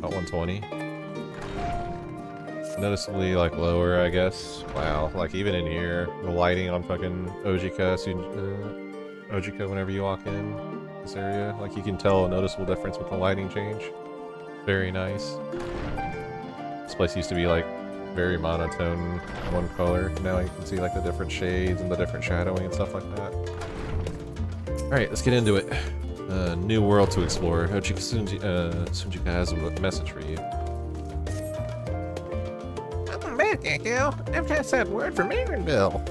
About 120. Noticeably, like, lower, I guess. Wow, like, even in here, the lighting on fucking Ojika whenever you walk in this area, like, you can tell a noticeable difference with the lighting change. Very nice. This place used to be, like, very monotone, one color. Now you can see, like, the different shades and the different shadowing and stuff like that. Alright, let's get into it. New world to explore. Sunjika has a message for you. Welcome back, Echo. I've just had word from Aaronville.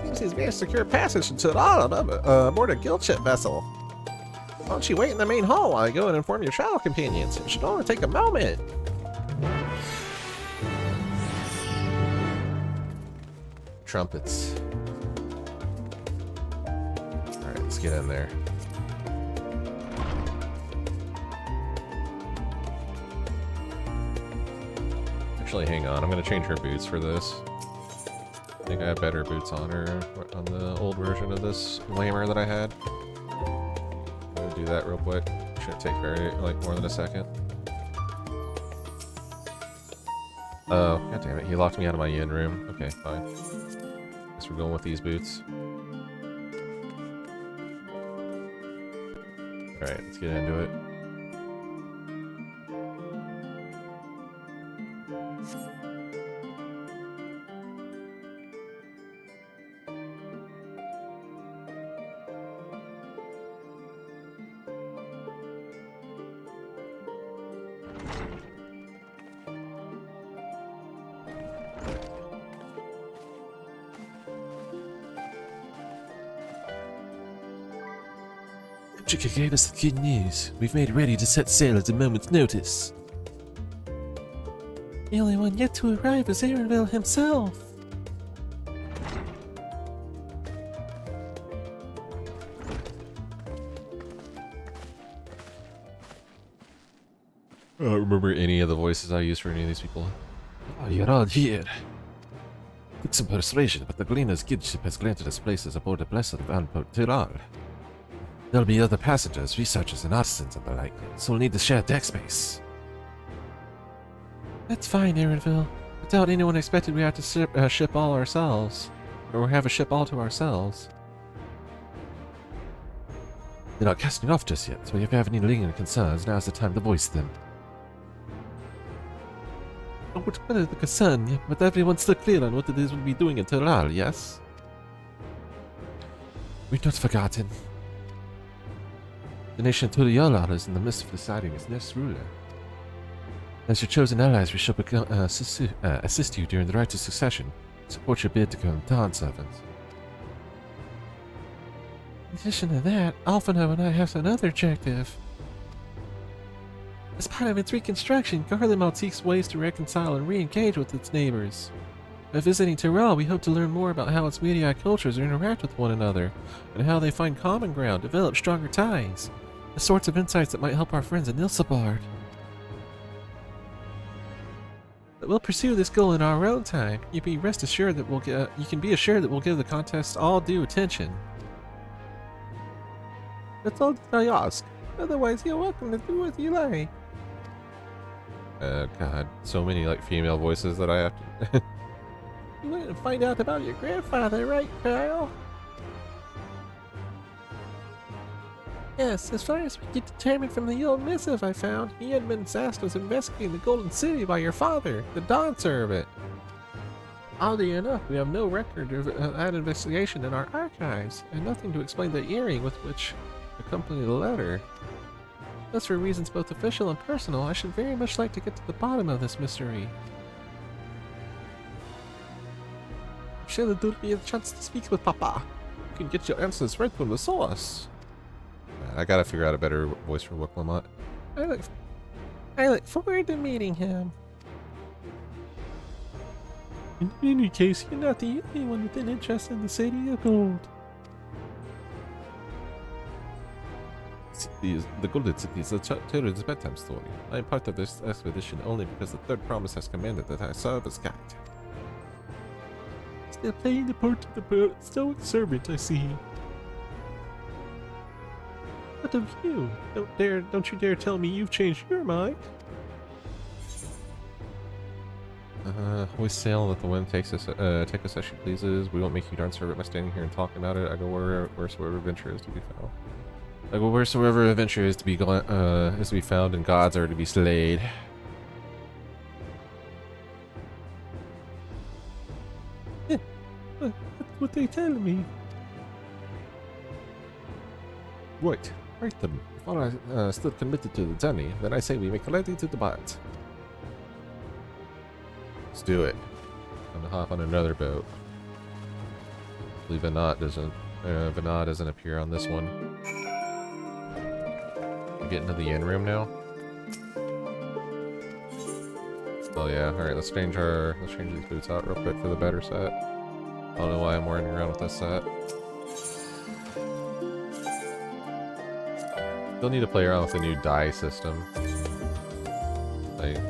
Seems he's made a secure passage to Tural aboard a guild ship vessel. Why don't you wait in the main hall while I go and inform your travel companions? It should only take a moment. Trumpets. Alright, let's get in there. Actually, hang on. I'm gonna change her boots for this. I think I have better boots on her on the old version of this lamer that I had. I'm gonna do that real quick. Shouldn't take like more than a second. Oh, god damn it. He locked me out of my yin room. Okay, fine. Guess we're going with these boots. Alright, let's get into it. Chika gave us the good news. We've made ready to set sail at a moment's notice. The only one yet to arrive is Aaronville himself. I don't remember any of the voices I used for any of these people. Oh, you're all here. Took some persuasion, but the Gleaner's guildship has granted us places aboard the blessed Tural. There'll be other passengers, researchers, and artisans and the like, so we'll need to share deck space. That's fine, Aaronville. I doubt anyone expected we had to ship all ourselves. Or have a ship all to ourselves. They're not casting off just yet, so if you have any lingering concerns, now's the time to voice them. What is the concern? But everyone's still clear on what it is we'll be doing in Tural, yes? We've not forgotten. The nation of Tuliyollal is in the midst of deciding its next ruler. As your chosen allies, we shall assist you during the right to succession, support your bid to become Dawn servants. In addition to that, Alphino and I have another objective. As part of its reconstruction, Garlemald seeks ways to reconcile and re-engage with its neighbors. By visiting Tural, we hope to learn more about how its media cultures interact with one another, and how they find common ground, develop stronger ties. The sorts of insights that might help our friends in Nilsabard. But we'll pursue this goal in our own time. You can be assured that we'll give the contest all due attention. That's all that I ask. Otherwise, you're welcome to do as you like. God, so many like female voices that I have to. You wanted to find out about your grandfather, right, Kyle? Yes, as far as we get determined from the old missive I found, he had been tasked with investigating the Golden City by your father, the Dawn servant. Oddly enough, we have no record of that investigation in our archives, and nothing to explain the earring with which accompanied the letter. Thus, for reasons both official and personal, I should very much like to get to the bottom of this mystery. I'm sure that there'll be a chance to speak with Papa. You can get your answers right from the source. I gotta figure out a better voice for Wicklamat. I look forward to meeting him. In any case, you're not the only one with an interest in the City of Gold. The Golden City is a children's bedtime story. I am part of this expedition only because the Third Promise has commanded that I serve as guide. Still playing the part of the stoic servant, I see. What of you? Don't you dare tell me you've changed your mind. We sail and let the wind take us as she pleases. We won't make you darn serve it by standing here and talking about it. I go wheresoever adventure is to be found. I go wheresoever adventure is to be found, and gods are to be slayed. That's what they tell me. Right then. If all are still committed to the journey, then I say we make ready to depart. Let's do it. I'm gonna hop on another boat. Hopefully Venat doesn't appear on this one. We get into the inn room now. Oh yeah, alright, let's change these boots out real quick for the better set. I don't know why I'm wearing around with this set. Still need to play around with the new die system. Like,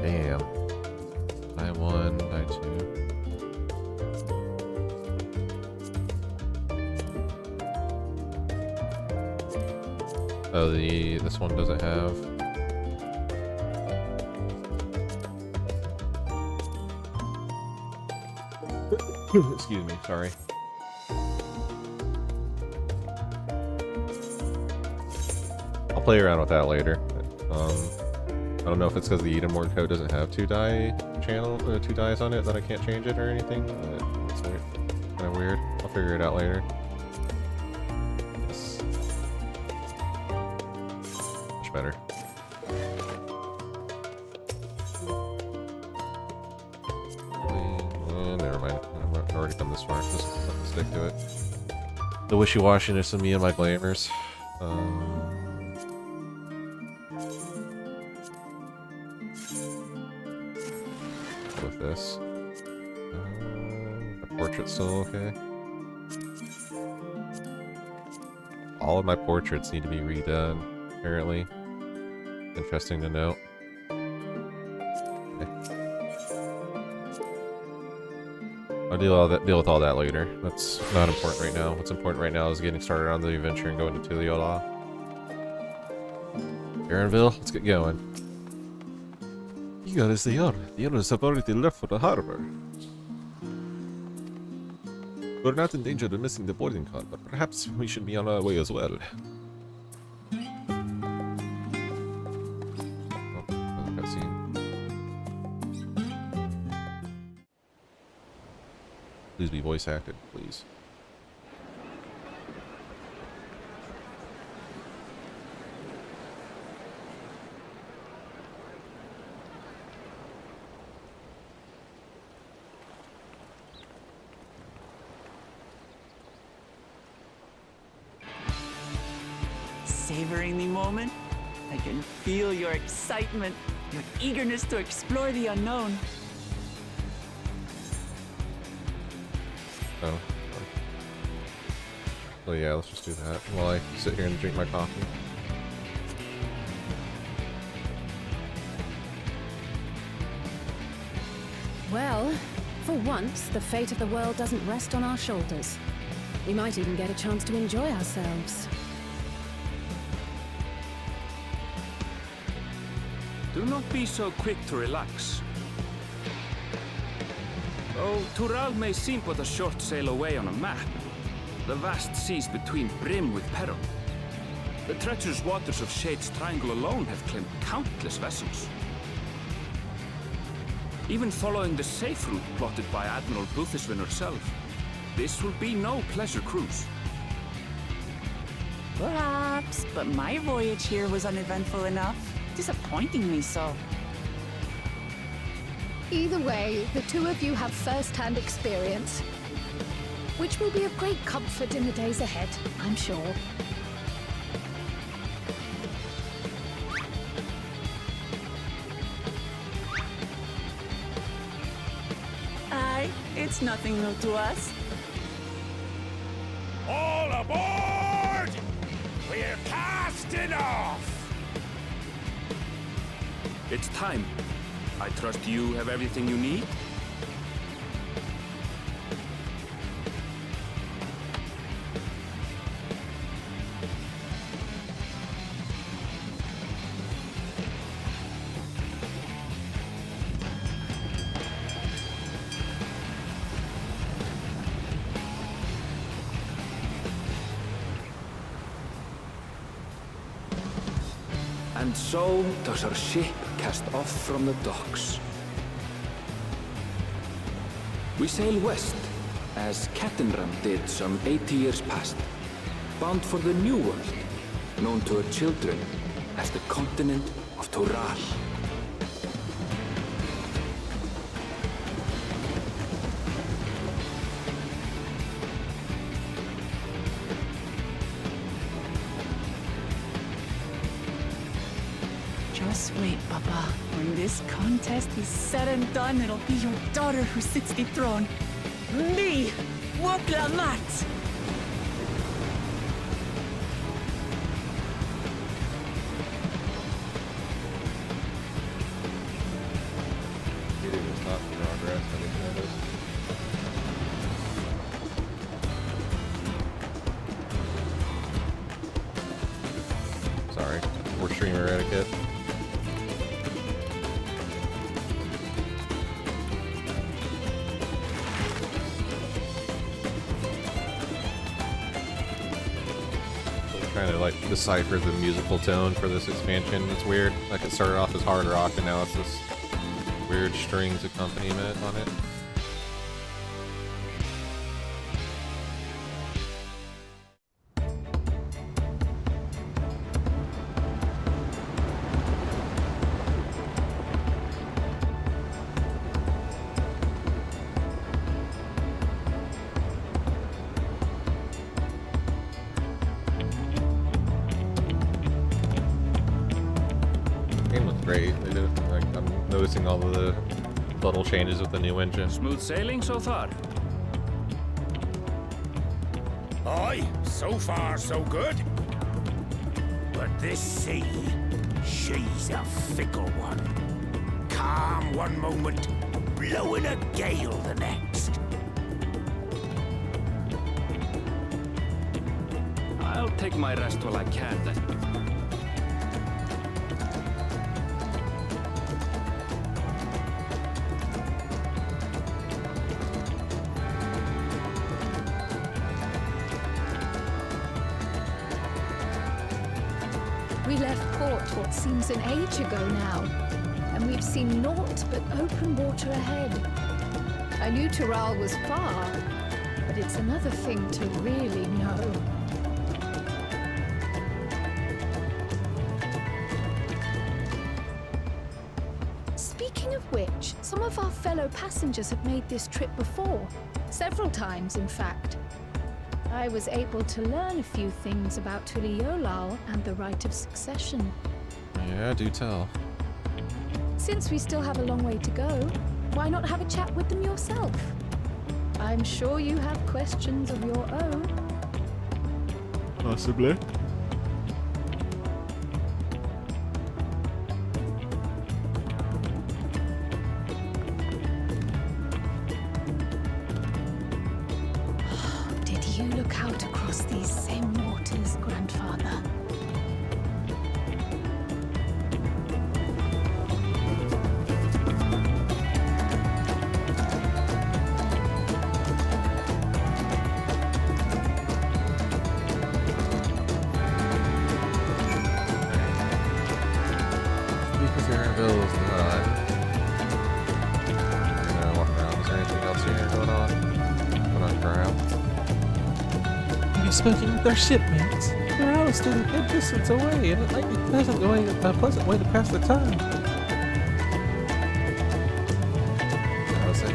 damn. Die 1, die 2. Oh, this one doesn't have. Excuse me, sorry. I'll play around with that later. I don't know if it's because the Edenmore code doesn't have 2 dies on it that I can't change it or anything. But it's kind of weird. I'll figure it out later. Yes. Much better. Never mind. I've already come this far. Just stick to it. The wishy-washiness of me and my glamours. With this. My portrait's still okay. All of my portraits need to be redone, apparently. Interesting to note. I'll deal with all that later. That's not important right now. What's important right now is getting started on the adventure and going to Tuliyollal. Aaronville, let's get going. Eager as they are, the others have already left for the harbor. We're not in danger of missing the boarding car, but perhaps we should be on our way as well. Please be voice acted, please. Savoring the moment? I can feel your excitement, your eagerness to explore the unknown. Oh. So yeah, let's just do that while I sit here and drink my coffee. Well, for once, the fate of the world doesn't rest on our shoulders. We might even get a chance to enjoy ourselves. Do not be so quick to relax. Though Tural may seem but a short sail away on a map, the vast seas between brim with peril. The treacherous waters of Shade's Triangle alone have claimed countless vessels. Even following the safe route plotted by Admiral Bluthishwin herself, this will be no pleasure cruise. Perhaps, but my voyage here was uneventful enough. Disappointingly so. Either way, the two of you have first-hand experience, which will be of great comfort in the days ahead, I'm sure. Aye, it's nothing new to us. All aboard! We're casting off! It's time. I trust you have everything you need? And so does our ship cast off from the docks. We sail west, as Captain Ram did some 80 years past, bound for the New World, known to her children as the continent of Tural. Just wait, Papa. When this contest is said and done, it'll be your daughter who sits the throne. Me, Woklamat! It is not progress, I didn't notice. Sorry, poor streamer etiquette. Trying to like decipher the musical tone for this expansion. It's weird. Like it started off as hard rock and now it's this weird strings accompaniment on it. Game looks great. They do, like, I'm noticing all of the subtle changes with the new engine. Smooth sailing so far? Aye, so far so good. But this sea, she's a fickle one. Calm one moment, blowing a gale the next. I'll take my rest while I can then. We left port what seems an age ago now, and we've seen naught but open water ahead. I knew Tural was far, but it's another thing to really know. Speaking of which, some of our fellow passengers have made this trip before. Several times, in fact. I was able to learn a few things about Tuliyollal and the right of succession. Yeah, do tell. Since we still have a long way to go, why not have a chat with them yourself? I'm sure you have questions of your own. Possibly. Did you look out across these same waters, Grandfather? Because your bill is not. I'm gonna walk around. Is there anything else here going on? Going on trial? Have you spoken with our shipmates? They're out still a good distance away, and it might be a pleasant way to pass the time. How's it?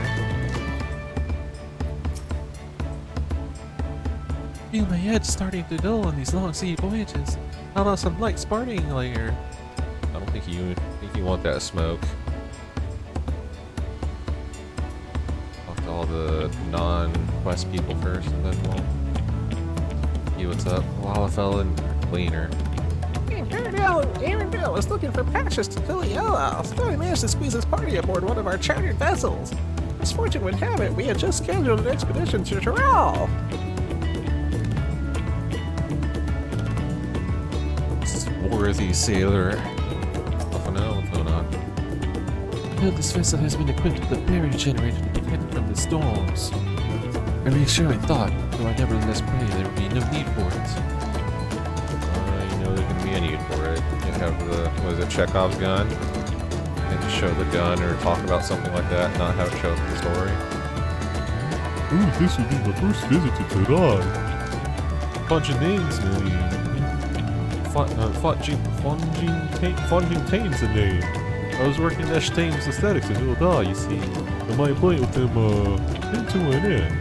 Feel my head starting to dull on these long sea voyages. How about some light sparring later? I don't think you want that smoke. Talk to all the non-quest people first, and then we'll see what's up. Lalafell and Cleaner. Arendelle is looking for passage to Tuliyollal. So we managed to squeeze this party aboard one of our chartered vessels. As fortune would have it, we had just scheduled an expedition to Tural. Swarthy sailor. Nothing know what's going on. This vessel has been equipped with a barrier generator to protect it from the storms. A reassuring thought, though I nevertheless pray there will be no need for it. You know there's gonna be a need for it. Yeah. have the, what is it, Chekhov's gun, and just show the gun or talk about something like that, not have it show up in the story. Ooh, this will be my first visit to Tural. Bunch of names, man. Fontain's the name. I was working Nash Thames Aesthetics in Tuliyollal, you see. And my employment with them, came to an end.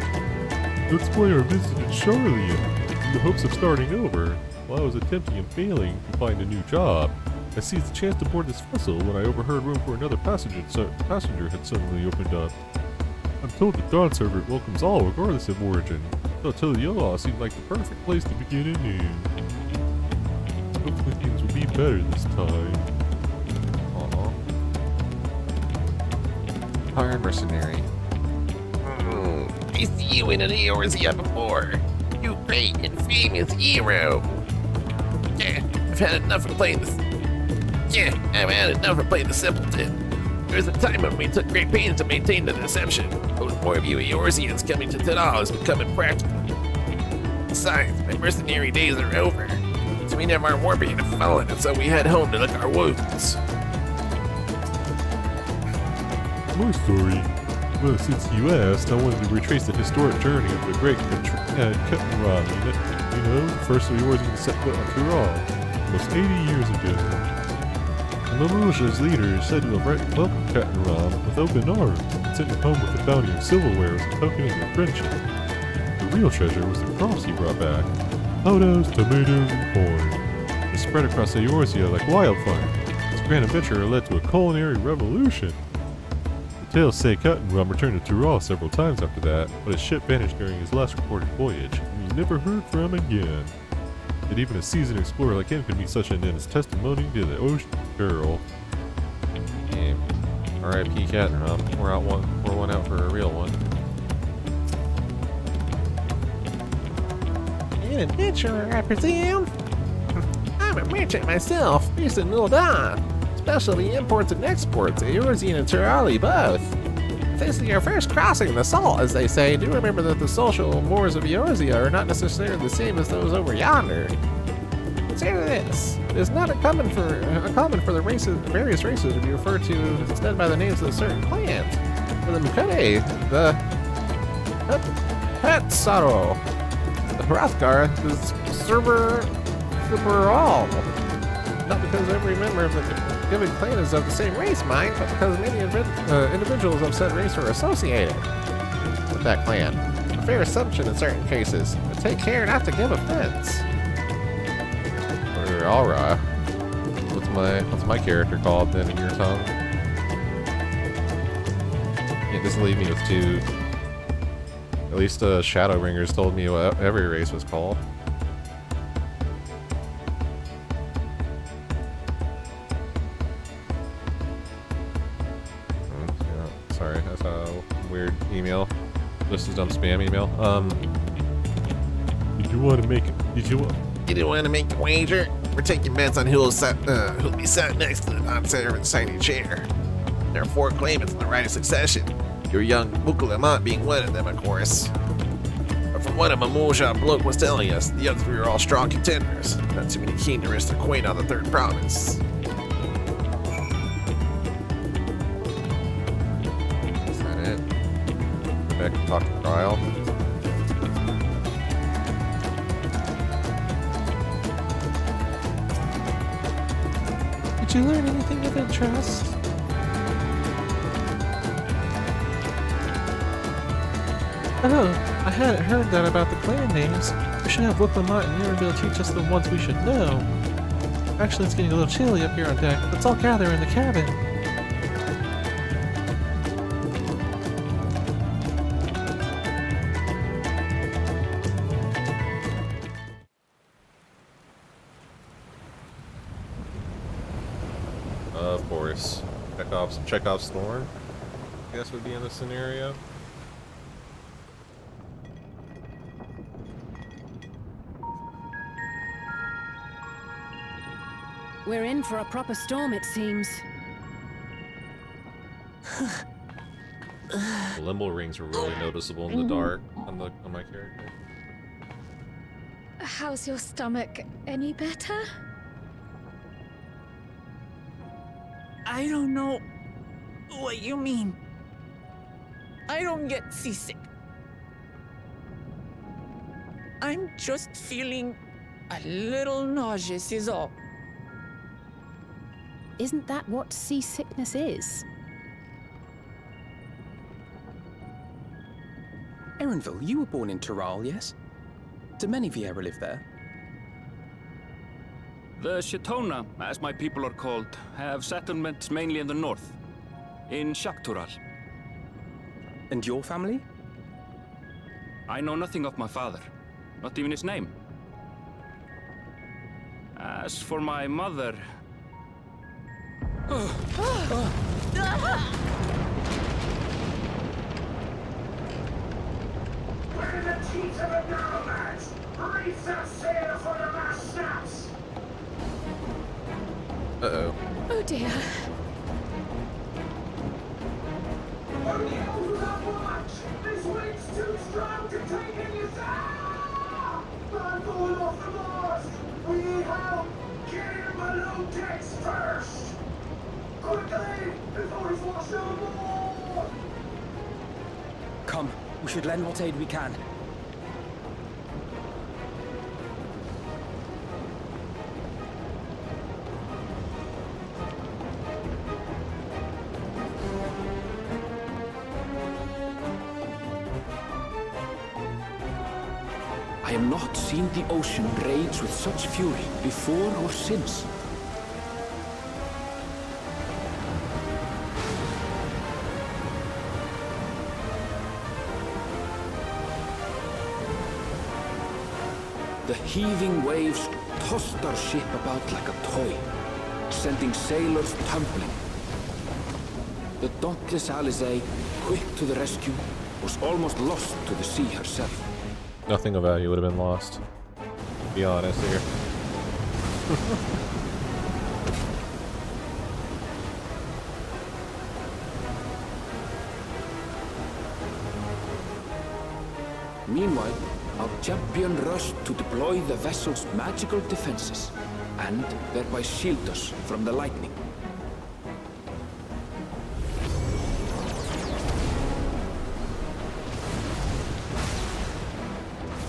That's why I visited Charlie in the hopes of starting over. While I was attempting and failing to find a new job, I seized the chance to board this vessel when I overheard room for another passenger had suddenly opened up. I'm told the Dawntrail welcomes all regardless of origin, so Tuliyollal seemed like the perfect place to begin anew. Hopefully things will be better this time. Aww. Hire mercenary. I see you in an Eorzea before. You great and famous hero. Yeah, I've had enough of playing this. Yeah, I've had enough of playing the simpleton. There was a time when we took great pains to maintain the deception, but with more of you Eorzeans coming to Tural, it's become impractical. Besides, my mercenary days are over. So we never more being a felon, and so we head home to lick our wounds. My story? Well, since you asked, I wanted to retrace the historic journey of the great Kettenram, you know, the first Eorzean to set foot on Tural, almost 80 years ago. The Mamouja's leader is said to have welcomed Kettenram with open arms and sent him home with a bounty of silverware as a token of their friendship. The real treasure was the crops he brought back. Potatoes, tomatoes, and corn. They spread across Eorzea like wildfire. This grand adventure led to a culinary revolution. The tales say Kettenram returned to Tural several times after that, but his ship vanished during his last recorded voyage, and was never heard from again. That even a seasoned explorer like him could be such an endless testimony to the ocean peril. Yeah. R.I.P. Kettenram. We're one out for a real one. An adventurer, I presume? I'm a merchant myself, based in Tuliyollal. Specialty imports and exports, Eorzean and Turali both. If this is your first crossing the salt, as they say, do remember that the social mores of Eorzea are not necessarily the same as those over yonder. Consider this. It is not uncommon for the various races to be referred to instead by the names of certain clans. For the Mukade, the Hetsaro, the Hrothgar, the Tural. Not because every member of the given clan is of the same race, mind, but because many individuals of said race are associated with that clan. A fair assumption in certain cases, but take care not to give offense. Or Alra. What's my character called then in your tongue? Can't just leave me with two. At least Shadowbringers told me what every race was called. Yeah, sorry, that's a weird email. Just a dumb spam email. Did you want to make it? You didn't want to make a wager? We're taking bets on who'll be sat next to the non-servant's tiny chair. There are 4 claimants in the right of succession. Your young Tuliyollal being one of them, of course. But from what a Mamouja bloke was telling us, the other 3 are all strong contenders. Not too many keen to risk their coin on the 3rd province. Is that it? Back to talk to Trial. Did you learn anything of interest? Oh, I hadn't heard that about the clan names. We should have Wuklamot and Yerenville teach us the ones we should know. Actually, it's getting a little chilly up here on deck. Let's all gather in the cabin. Of course. Chekhov's Thorn, I guess, would be in this scenario. We're in for a proper storm, it seems. The limbo rings were really noticeable in the dark on my character. How's your stomach? Any better? I don't know what you mean. I don't get seasick. I'm just feeling a little nauseous is all. Isn't that what seasickness is? Erinville, you were born in Tural, yes? Do many of you ever live there? The Shatona, as my people are called, have settlements mainly in the north, in Tural. And your family? I know nothing of my father, not even his name. As for my mother... Where are the teeth of the nomads? Reef that sail for the last snaps! Uh-oh. Oh dear. Only hold up watch! This wind's too strong to take any sound! I'm going off the mast! We need help! Get him below decks first! Quickly! Before he's washed overboard! Come, we should lend what aid we can. I have not seen the ocean rage with such fury before or since. The heaving waves tossed our ship about like a toy, sending sailors tumbling. The dauntless Alizé, quick to the rescue, was almost lost to the sea herself. Nothing of value would have been lost. Be honest here. Meanwhile, our champion rushed to deploy the vessel's magical defenses, and thereby shield us from the lightning.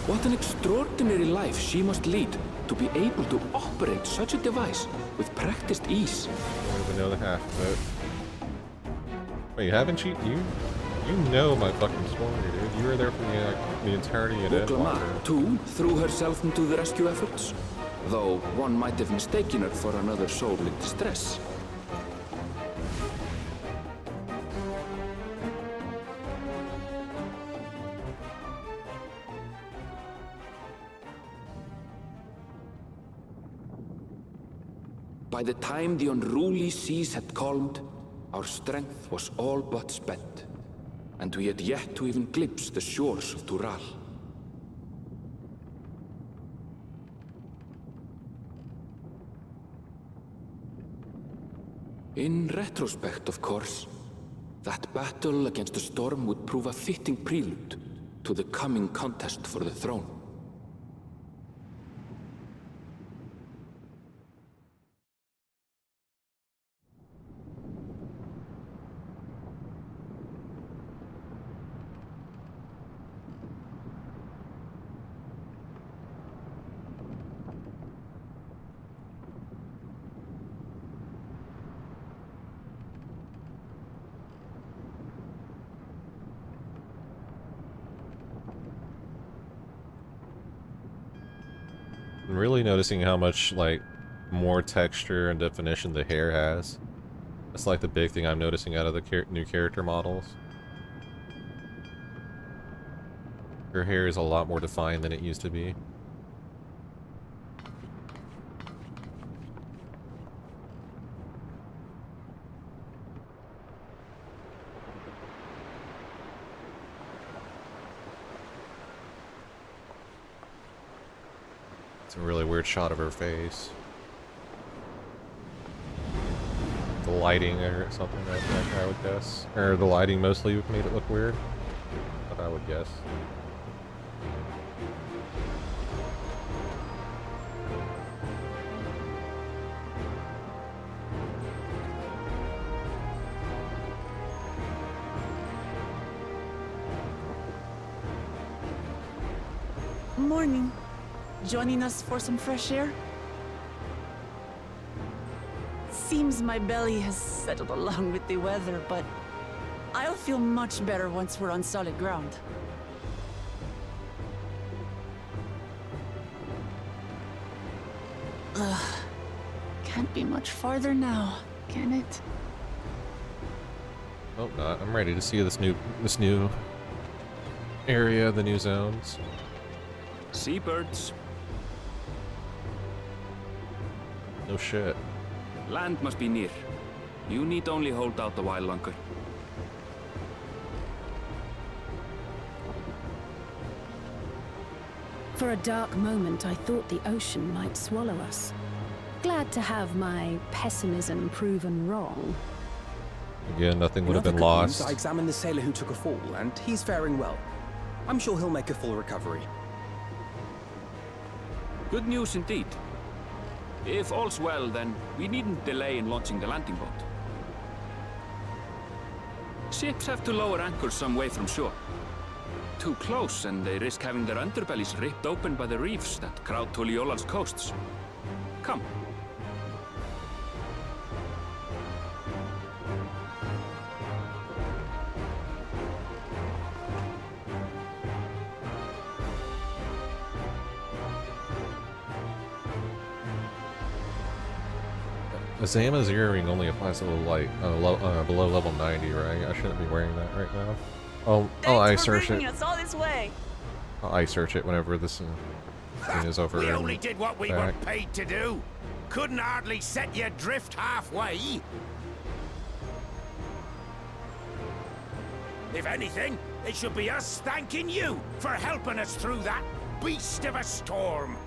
What an extraordinary life she must lead to be able to operate such a device with practiced ease. I don't even know the half of it. Wait, haven't you? You know my fucking story, dude. You were there for the entirety of it. Buklama, too, threw herself into the rescue efforts, though one might have mistaken her for another soul in distress. By the time the unruly seas had calmed, our strength was all but spent, and we had yet to even glimpse the shores of Tural. In retrospect, of course, that battle against the storm would prove a fitting prelude to the coming contest for the throne. I'm really noticing how much, like, more texture and definition the hair has. That's like the big thing I'm noticing out of the new character models. Her hair is a lot more defined than it used to be. It's a really weird shot of her face. The lighting or something like that, I would guess. Or the lighting mostly made it look weird. But I would guess. Morning. Joining us for some fresh air? Seems my belly has settled along with the weather, but I'll feel much better once we're on solid ground. Ugh. Can't be much farther now, can it? Hope not. I'm ready to see this new area, the new zones. Seabirds. No shit. Land must be near. You need only hold out a while longer. For a dark moment, I thought the ocean might swallow us. Glad to have my pessimism proven wrong. Again, nothing would have In been other good news, lost. I examined the sailor who took a fall, and he's faring well. I'm sure he'll make a full recovery. Good news indeed. If all's well, then we needn't delay in launching the landing boat. Ships have to lower anchors some way from shore. Too close, and they risk having their underbellies ripped open by the reefs that crowd Tuliyollal's coasts. Come. Azama's earring only applies to like below level 90, right? I shouldn't be wearing that right now. I'll ice search it. Us all this way. I'll ice search it whenever this thing is over. We and only did what we were back. paid to do. Couldn't hardly set you adrift halfway. If anything, it should be us thanking you for helping us through that beast of a storm.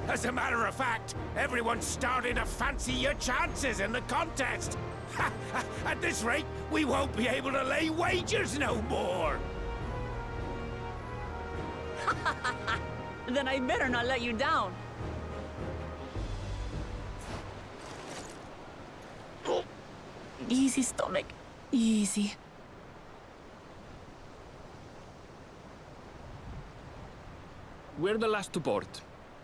As a matter of fact, everyone's starting to fancy your chances in the contest. At this rate, we won't be able to lay wagers no more. Then I better not let you down. Easy, stomach. Easy. We're the last to board.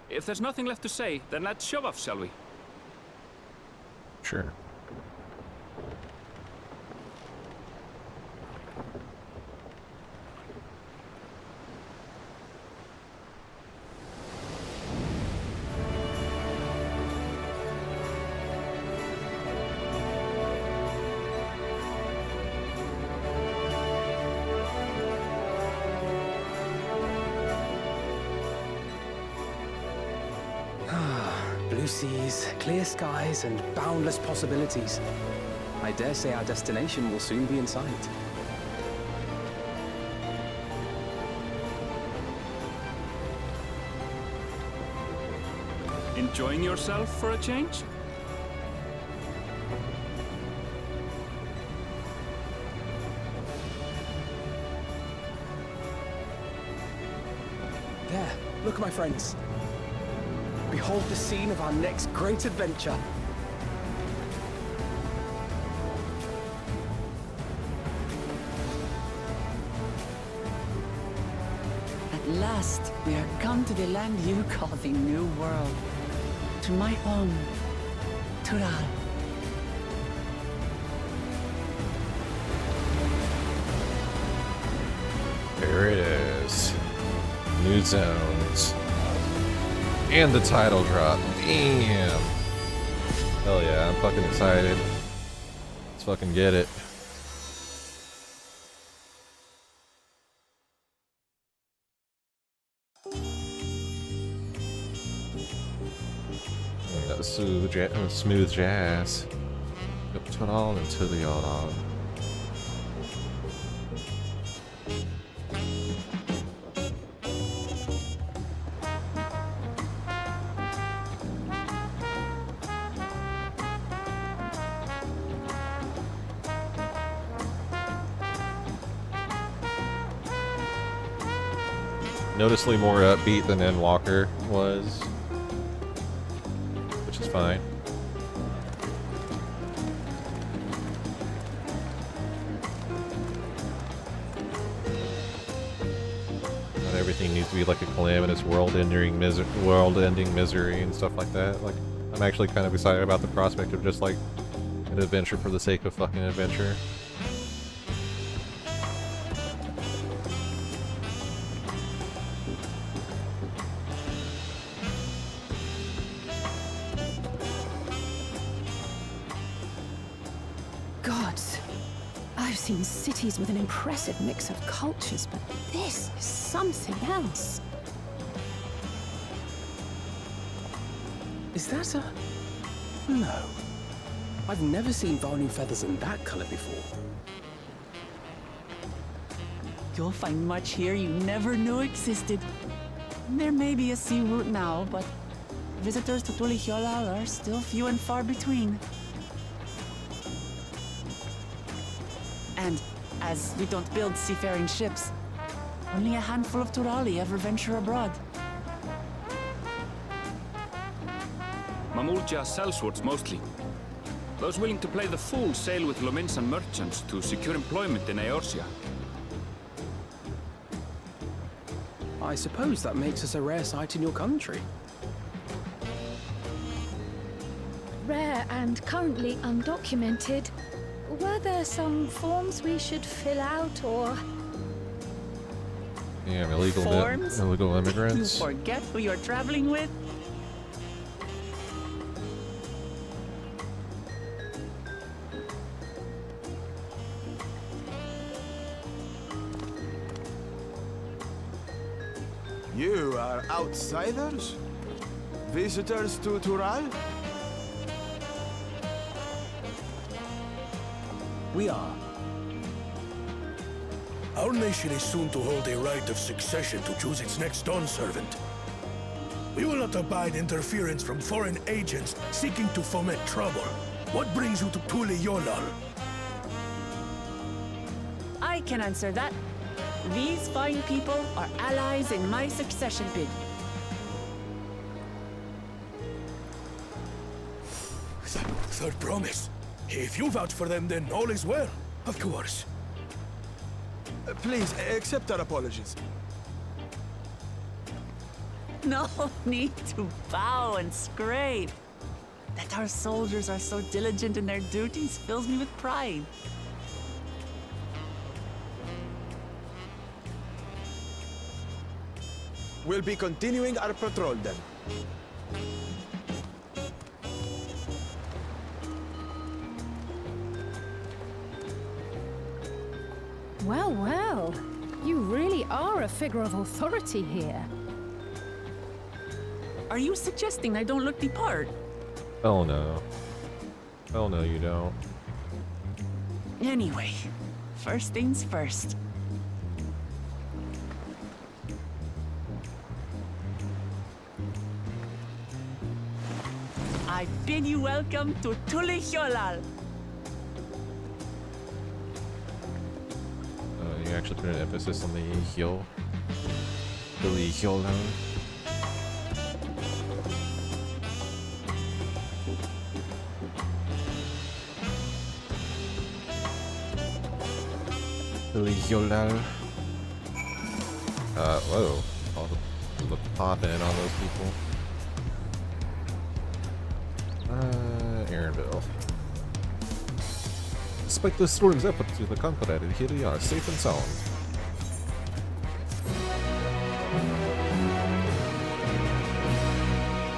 If there's nothing left to say, then let's shove off, shall we? Sure. Blue seas, clear skies, and boundless possibilities. I dare say our destination will soon be in sight. Enjoying yourself for a change? There, look, my friends. Behold the scene of our next great adventure. At last, we are come to the land you call the New World. To my own, Tural. There it is. New zones. And the title drop. Damn. Hell yeah, I'm fucking excited. Let's fucking get it. That was smooth jazz. Yep, Tural and Tuliyollal. Noticeably more upbeat than Endwalker was, which is fine. everything needs to be like a calamitous world-ending misery and stuff like that. Like, I'm actually kind of excited about the prospect of just like an adventure for the sake of fucking adventure. Gods, I've seen cities with an impressive mix of cultures, but this is something else. Is that a... No. I've never seen Vanu feathers in that color before. You'll find much here you never knew existed. There may be a sea route now, but visitors to Tuliyollal are still few and far between. And as we don't build seafaring ships, only a handful of Turali ever venture abroad. Mamulja sellswords mostly. Those willing to play the fool sail with Lominsan merchants to secure employment in Eorzea. I suppose that makes us a rare sight in your country. Rare and currently undocumented. Were there some forms we should fill out or... Yeah, Forms? illegal You immigrants. forget who you're traveling with? You are outsiders? Visitors to Tural? We are. Our nation is soon to hold a right of succession to choose its next dawn servant. We will not abide interference from foreign agents seeking to foment trouble. What brings you to Tuliyollal? I can answer that. These fine people are allies in my succession bid. Third promise. If you vouch for them, then all is well. Of course. Please, accept our apologies. No need to bow and scrape. That our soldiers are so diligent in their duties fills me with pride. We'll be continuing our patrol then. Well, well. You really are a figure of authority here. Are you suggesting I don't look the part? Oh no. Oh no, you don't. Anyway, first things first. I bid you welcome to Tuliyollal. You actually put an emphasis on the heel. Tuliyollal. Tuliyollal. Whoa. All the popping on those people. Aaronville. Despite the story's efforts to the conqueror, here we are, safe and sound.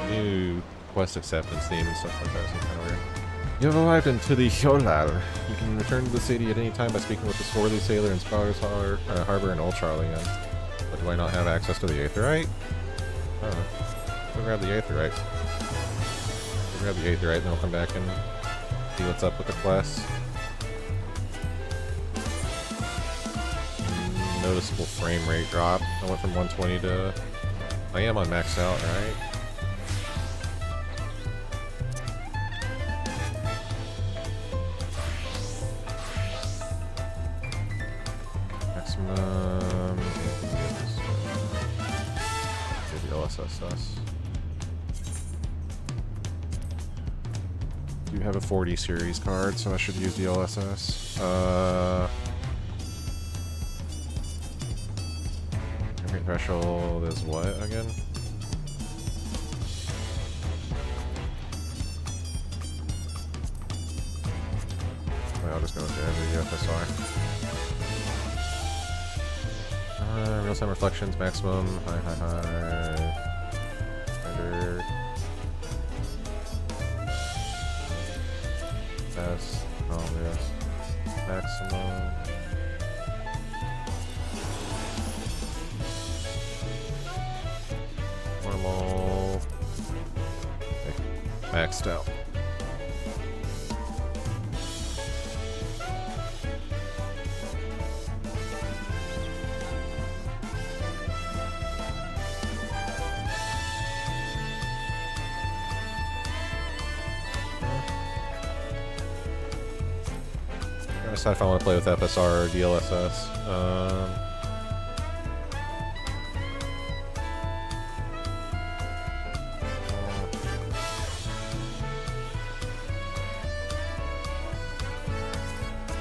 New quest acceptance theme and stuff like that, so kind of weird. You have arrived in Tuliyollal. You can return to the city at any time by speaking with the swarthy sailor in Scholar's Harbor in Old Charlieon. But do I not have access to the Aetherite? Oh. Go grab the Aetherite. Grab the Aetherite and then I'll come back and see what's up with the quest. Noticeable frame rate drop. I went from 120 to... I am on maxed out, right? Maximum... The LSSS. You have a 40 series card, so I should use the LSS. Main threshold is what again? Well, I'll just go into every FSR. Real-time reflections, maximum, high. Standard. Yes, maximum. Normal. Okay. Maxed out. I decide if I want to play with FSR or DLSS.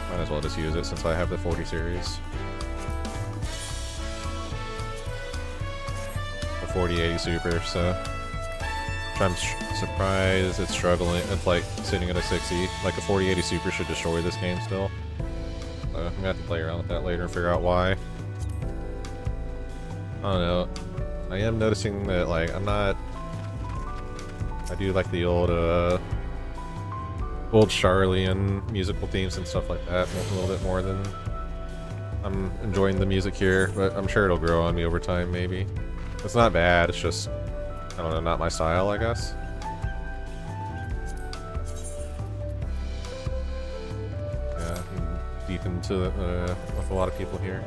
Might as well just use it since I have the 40 series. The 4080 Super, so which I'm surprised it's struggling. It's like sitting at a 60. Like a 4080 Super should destroy this game still. So I'm gonna have to play around with that later and figure out why. I don't know. I am noticing that like I'm not. I do like the old Charlian musical themes and stuff like that a little bit more than I'm enjoying the music here, but I'm sure it'll grow on me over time. Maybe it's not bad. It's just I don't know, not my style, I guess. Yeah, I'm deep into with a lot of people here.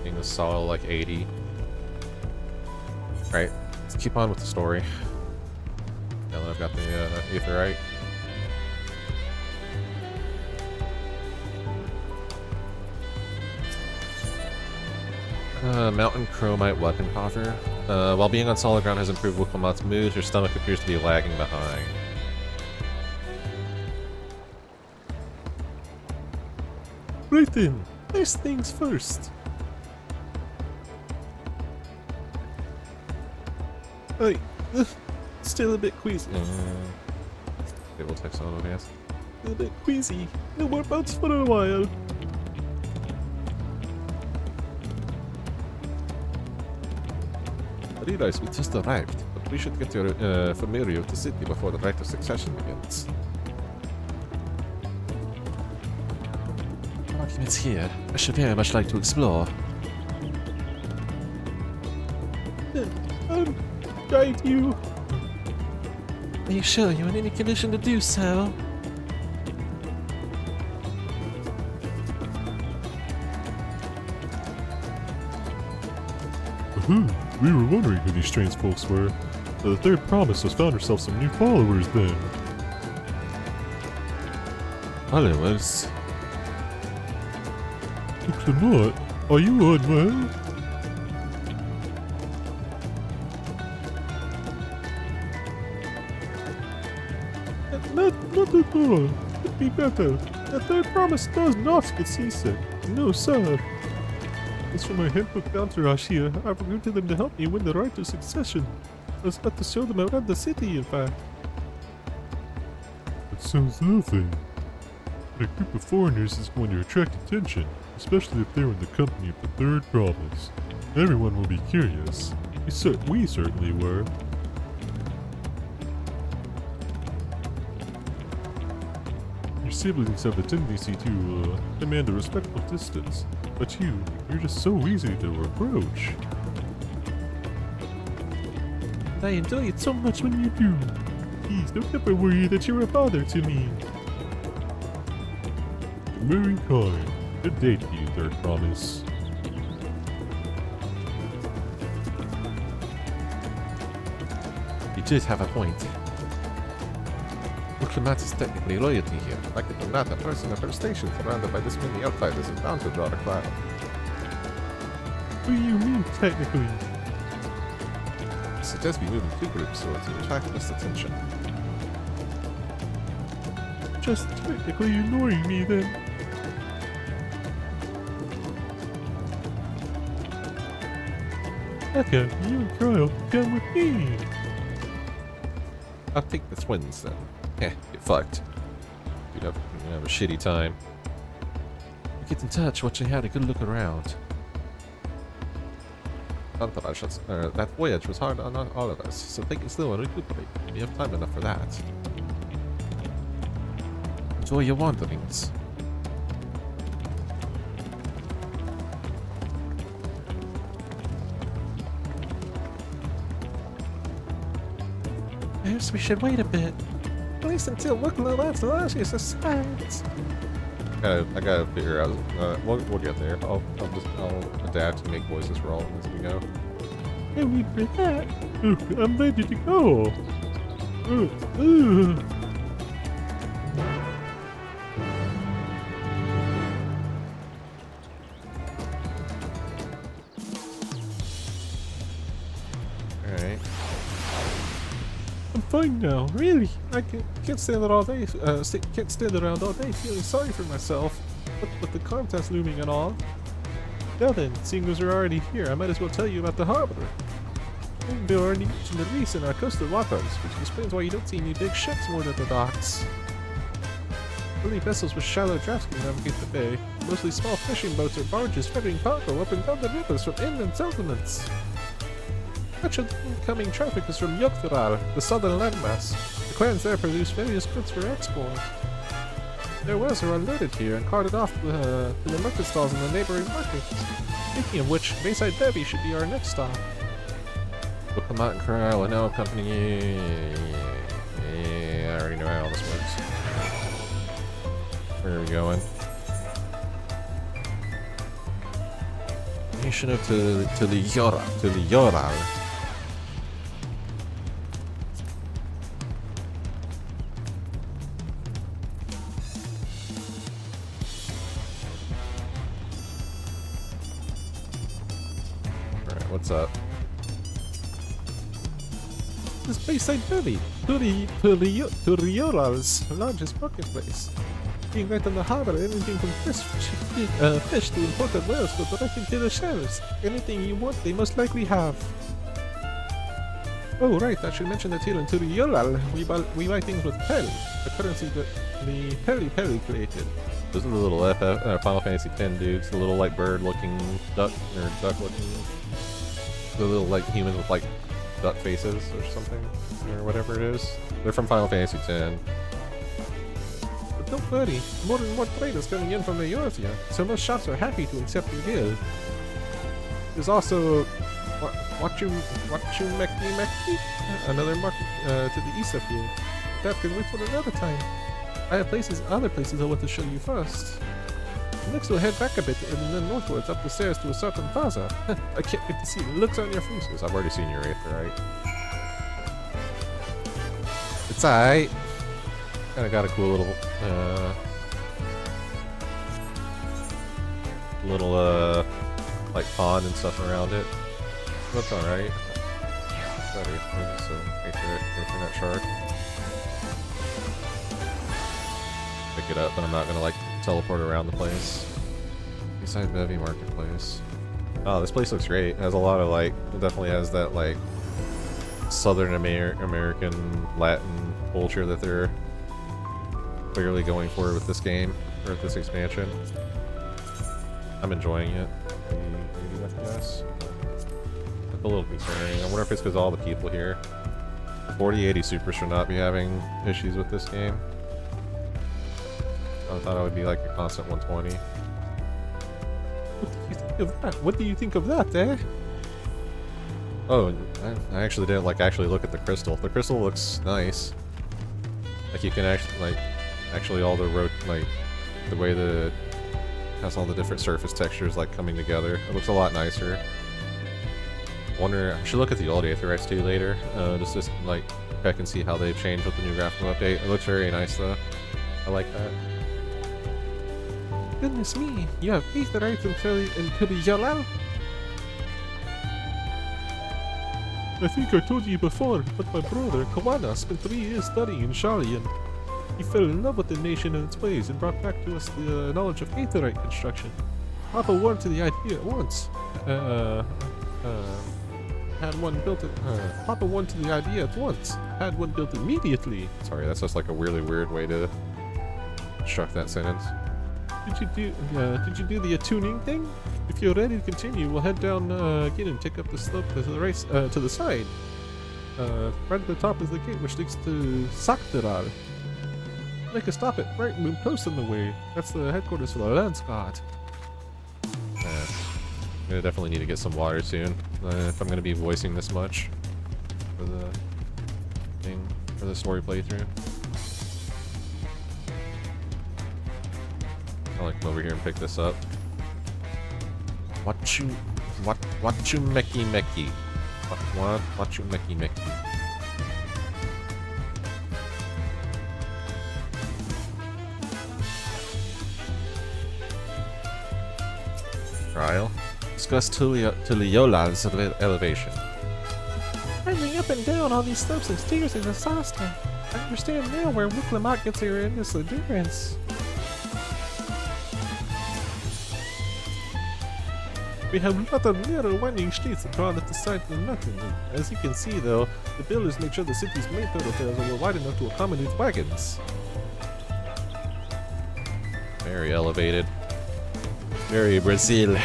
Being a solid like 80. Right, let's keep on with the story. Now that I've got the Aetherite. Mountain Chromite Weapon Coffer. While being on solid ground has improved Wukwamat's moves, your stomach appears to be lagging behind. Right then, first things first. Hey, still a bit queasy. Okay, we'll text on, I guess. A bit queasy. No more bounce for a while. I realize we just arrived, but we should get your familiar with the city before the Rite of Succession begins. Documents here. I should very much like to explore. I'll guide you. Are you sure you're in any condition to do so? We were wondering who these strange folks were. The third promise has found herself some new followers then. Followers? Clement, are you unwell? Not at all. It'd be better. The third promise does not get seasick. No, sir. As for my handbook entourage here, I've recruited them to help me win the right to succession. I was about to show them around the city, in fact. That sounds lovely. A group of foreigners is going to attract attention, especially if they're in the company of the third promise. Everyone will be curious. We certainly were. Your siblings have a tendency to demand a respectful distance, but you're just so easy to approach. I enjoy it so much when you do. Please don't ever worry that you're a bother to me. Very kind. Good day to you, third promise. You did have a point. Wukwamat is technically royalty here. Like it or not, a person at her station surrounded by this many outsiders is bound to draw a crowd. What do you mean, technically? I suggest we move in 2 groups so as to attract less attention. Just technically ignoring me, then. Okay, you and Kyle come with me. I'll take the twins then. Get fucked. You'd have a shitty time. Get in touch once you had a good look around. That voyage was hard on all of us, so take it slow and recuperate. You have time enough for that. Enjoy your wanderings. Perhaps we should wait a bit. At least until Wuklalalash decides. I gotta figure out. We'll get there. I'll adapt and make voices for all of them as we go. Hey, we for that. I'm ready to go. Alright. I'm fine now, really. I can't stand it all day. Can't stand around all day feeling sorry for myself. With the contest looming and all. Now then, seeing as we're already here, I might as well tell you about the harbor. They already mentioned the reefs in our coastal waters, which explains why you don't see any big ships moored at the docks. Only vessels with shallow drafts can navigate the bay. Mostly small fishing boats or barges ferrying cargo up and down the rivers from inland settlements. Much of the incoming traffic is from Tural, the southern landmass. The clans there produce various goods for export. Their wares are unloaded here and carted off to the market stalls in the neighboring markets. Speaking of which, Bayside Levy should be our next stop. Book the Mountain Corral and now accompany. Yeah, I already know how all this works. Where are we going? Nation of Tuliyollal. Alright, what's up? This Bayside Levy, Tuliyollal's largest marketplace. Being right on the harbor, anything from fish to imported wares go directly to the shelves. Anything you want, they most likely have. Oh right, I should mention that here in Tuliyollal, we buy things with Pel, the currency that the Peli created. Those are the little Final Fantasy X dudes, the little like bird-looking duck, or duck-looking, the little like humans with like duck faces or something, or whatever it is. They're from Final Fantasy X. But don't worry, more and more trade is coming in from the Eurasia, so most shops are happy to accept your deal. There's also Wachumekki, another market to the east of here. That can wait for another time. I have other places I want to show you first. Next we'll head back a bit and then northwards up the stairs to a certain plaza. I can't wait to see the looks on your faces. I've already seen your Aetherite. It's alright. Kinda got a cool little, like pond and stuff around it. That's alright. Sorry, it's Aetherite shard. Pick it up, but I'm not gonna like teleport around the place. Beside Bevy Marketplace. Oh, this place looks great. It has a lot of like, it definitely has that like Southern American Latin culture that they're clearly going for with this game, or with this expansion. I'm enjoying it. Maybe with this. It's a little concerning. I wonder if it's because all the people here. 4080 Super should not be having issues with this game. I thought it would be like a constant 120. What do you think of that? What do you think of that, eh? Oh, I actually didn't like actually look at the crystal. The crystal looks nice. Like you can actually all the like the way the has all the different surface textures like coming together. It looks a lot nicer. Wonder I should look at the old Aetherites too later. Just like check and see how they changed with the new graphical update. It looks very nice though. I like that. Goodness me, you have Aetherites in Tuliyollal? I think I told you before, but my brother, Kawana, spent 3 years studying in Shalian. He fell in love with the nation and its ways and brought back to us the knowledge of Aetherite construction. Papa warmed to the idea at once. Had one built it. Papa wanted the idea at once. Had one built immediately. Sorry, that's just like a really weird way to construct that sentence. Did you do the tuning thing? If you're ready to continue, we'll head down again and take up the slope to the race to the side. Right at the top is the gate which leads to Tural. Make a stop at Bright Moon Post on the way. That's the headquarters for the Lance Guard. I'm gonna definitely need to get some water soon if I'm gonna be voicing this much for the thing, for the story playthrough. I'll like come over here and pick this up. What you mecky mecky? What you mecky mecky? Trial. Discuss Tuliyollal's elevation. Climbing up and down all these slopes and stairs is exhausting. I understand now where Wicklamat gets her endless endurance. We have a lot of narrow winding streets that run at the side of the mountain. As you can see though, the builders make sure the city's main thoroughfares are wide enough to accommodate wagons. Very elevated. Very Brazil.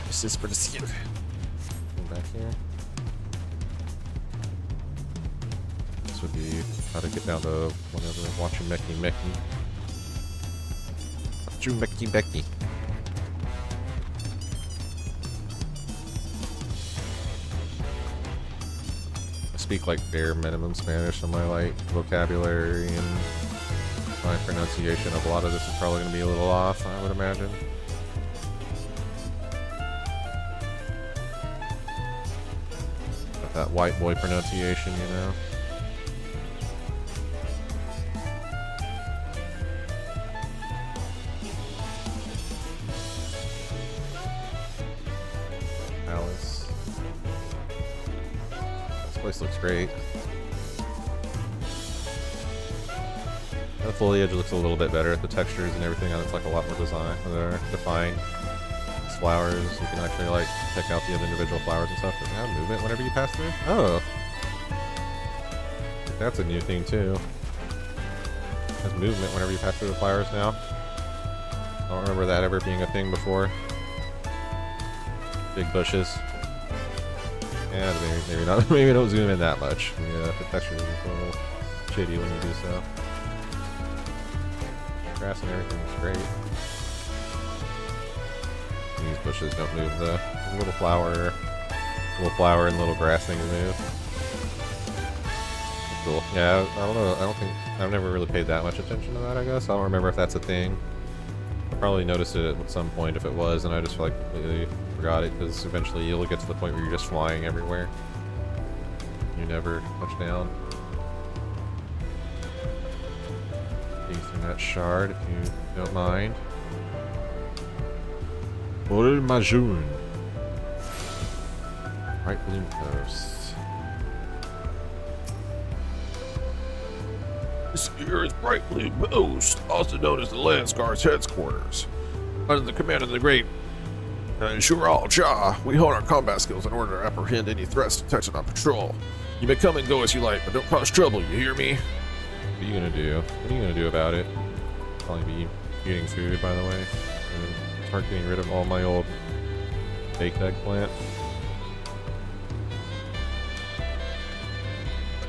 This is Brazil. Come back here. This would be how to get down to whatever. Watch you Mecky Mecky. Watch you Mecky Mecky. I speak like bare minimum Spanish, so my like vocabulary and my pronunciation of a lot of this is probably going to be a little off, I would imagine. Got that white boy pronunciation, you know. Alice. This place looks great. The foliage looks a little bit better. The textures and everything on it's like a lot more defined. These flowers, you can actually like pick out the individual flowers and stuff. Does it have movement whenever you pass through? Oh, that's a new thing too. It has movement whenever you pass through the flowers now. I don't remember that ever being a thing before. Big bushes. Yeah, maybe not. Maybe don't zoom in that much. Yeah, the texture is a little shitty when you do so. Grass and everything is great. These bushes don't move. The little flower and little grass things move. Cool. Yeah, I don't know. I don't think I've never really paid that much attention to that. I guess I don't remember if that's a thing. I probably noticed it at some point if it was, and I just like completely forgot it because eventually you'll get to the point where you're just flying everywhere. You never touch down. Through that shard, if you don't mind. Ol Majun. Right Bloom Post. This here is Bright Bloom Post, also known as the Lance Guard's headquarters. Under the command of the great Tural Jah, we hone our combat skills in order to apprehend any threats detected on patrol. You may come and go as you like, but don't cause trouble, you hear me? What are you gonna do? What are you gonna do about it? Probably be eating food, by the way. And start getting rid of all my old baked eggplant.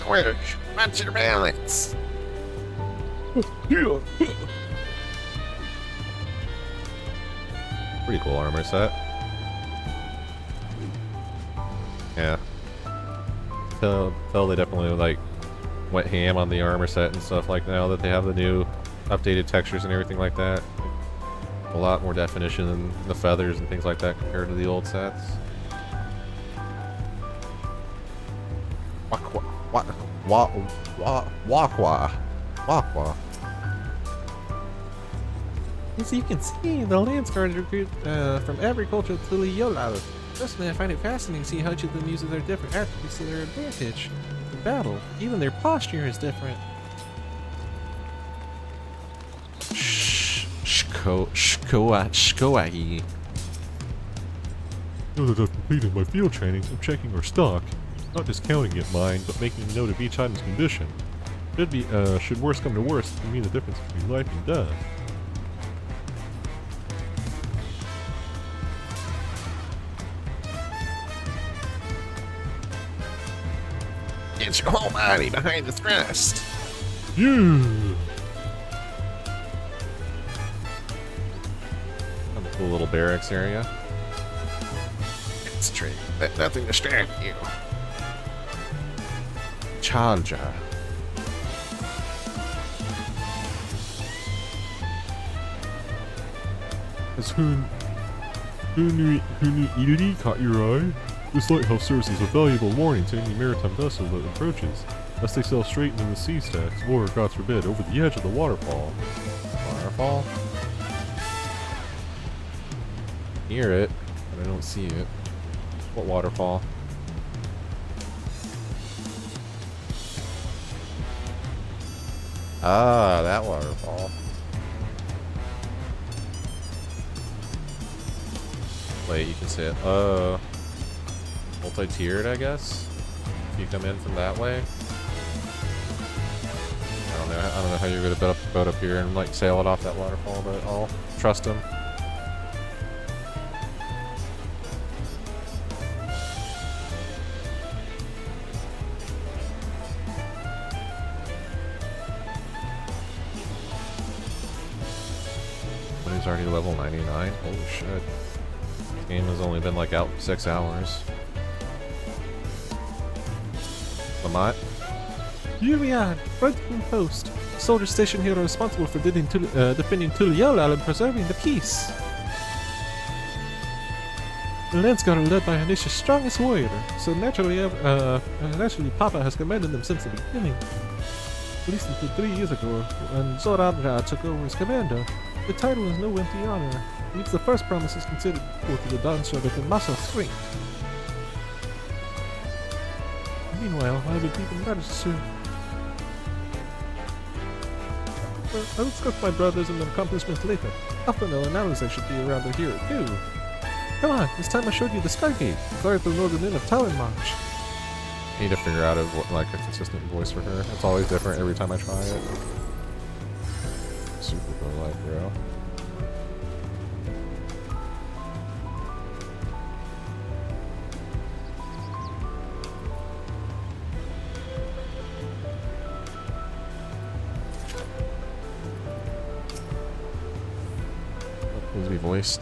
What's your balance? Pretty cool armor set. Yeah. Tell they definitely like went ham on the armor set and stuff like now that they have the new updated textures and everything like that. A lot more definition in the feathers and things like that compared to the old sets. Wakwa. As you can see, the Lance Guard recruit from every culture of Tuliyollal. Personally, I find it fascinating to see how each of them uses their different attributes to their advantage in battle. Even their posture is different. Shkoagi. Now that I've completed my field training, I'm checking our stock. Not just counting it, mind, but making a note of each item's condition. Should worse come to worse, it can mean the difference between life and death. It's your whole body behind the thrust. Yeah! Have a cool little barracks area. Concentrate. Let nothing distract you. Charger. Has Hunu Ili caught your eye? This lighthouse serves as a valuable warning to any maritime vessel that approaches, lest they sail straight into the sea stacks, or, God forbid, over the edge of the waterfall. Waterfall? Hear it, but I don't see it. What waterfall? Ah, that waterfall. Wait, you can see it. Multi-tiered, I guess? If you come in from that way? I don't know how you're gonna build up a boat up here and like sail it off that waterfall, but I'll trust him. But he's already level 99? Holy shit. This game has only been like out 6 hours. Lamont? Here we are, Frontier Post. Soldiers stationed here are responsible for defending Tuliyollal and preserving the peace. The Landsguard are led by our nation's strongest warrior, so naturally Papa has commanded them since the beginning. At least until 3 years ago, when Zoradra took over as commander. The title is no empty honor. It's the first promise is considered equal to the Dawntrail and muscle strength. Meanwhile, I would even manage to serve. Well, I will discuss my brothers and their accomplishments later. Often though, I should be around here too. Come on, this time I showed you the Skygate. Guard the northern end of Talon March. I need to figure out a consistent voice for her. It's always different every time I try it. Super cool life, bro. Needs to be voiced.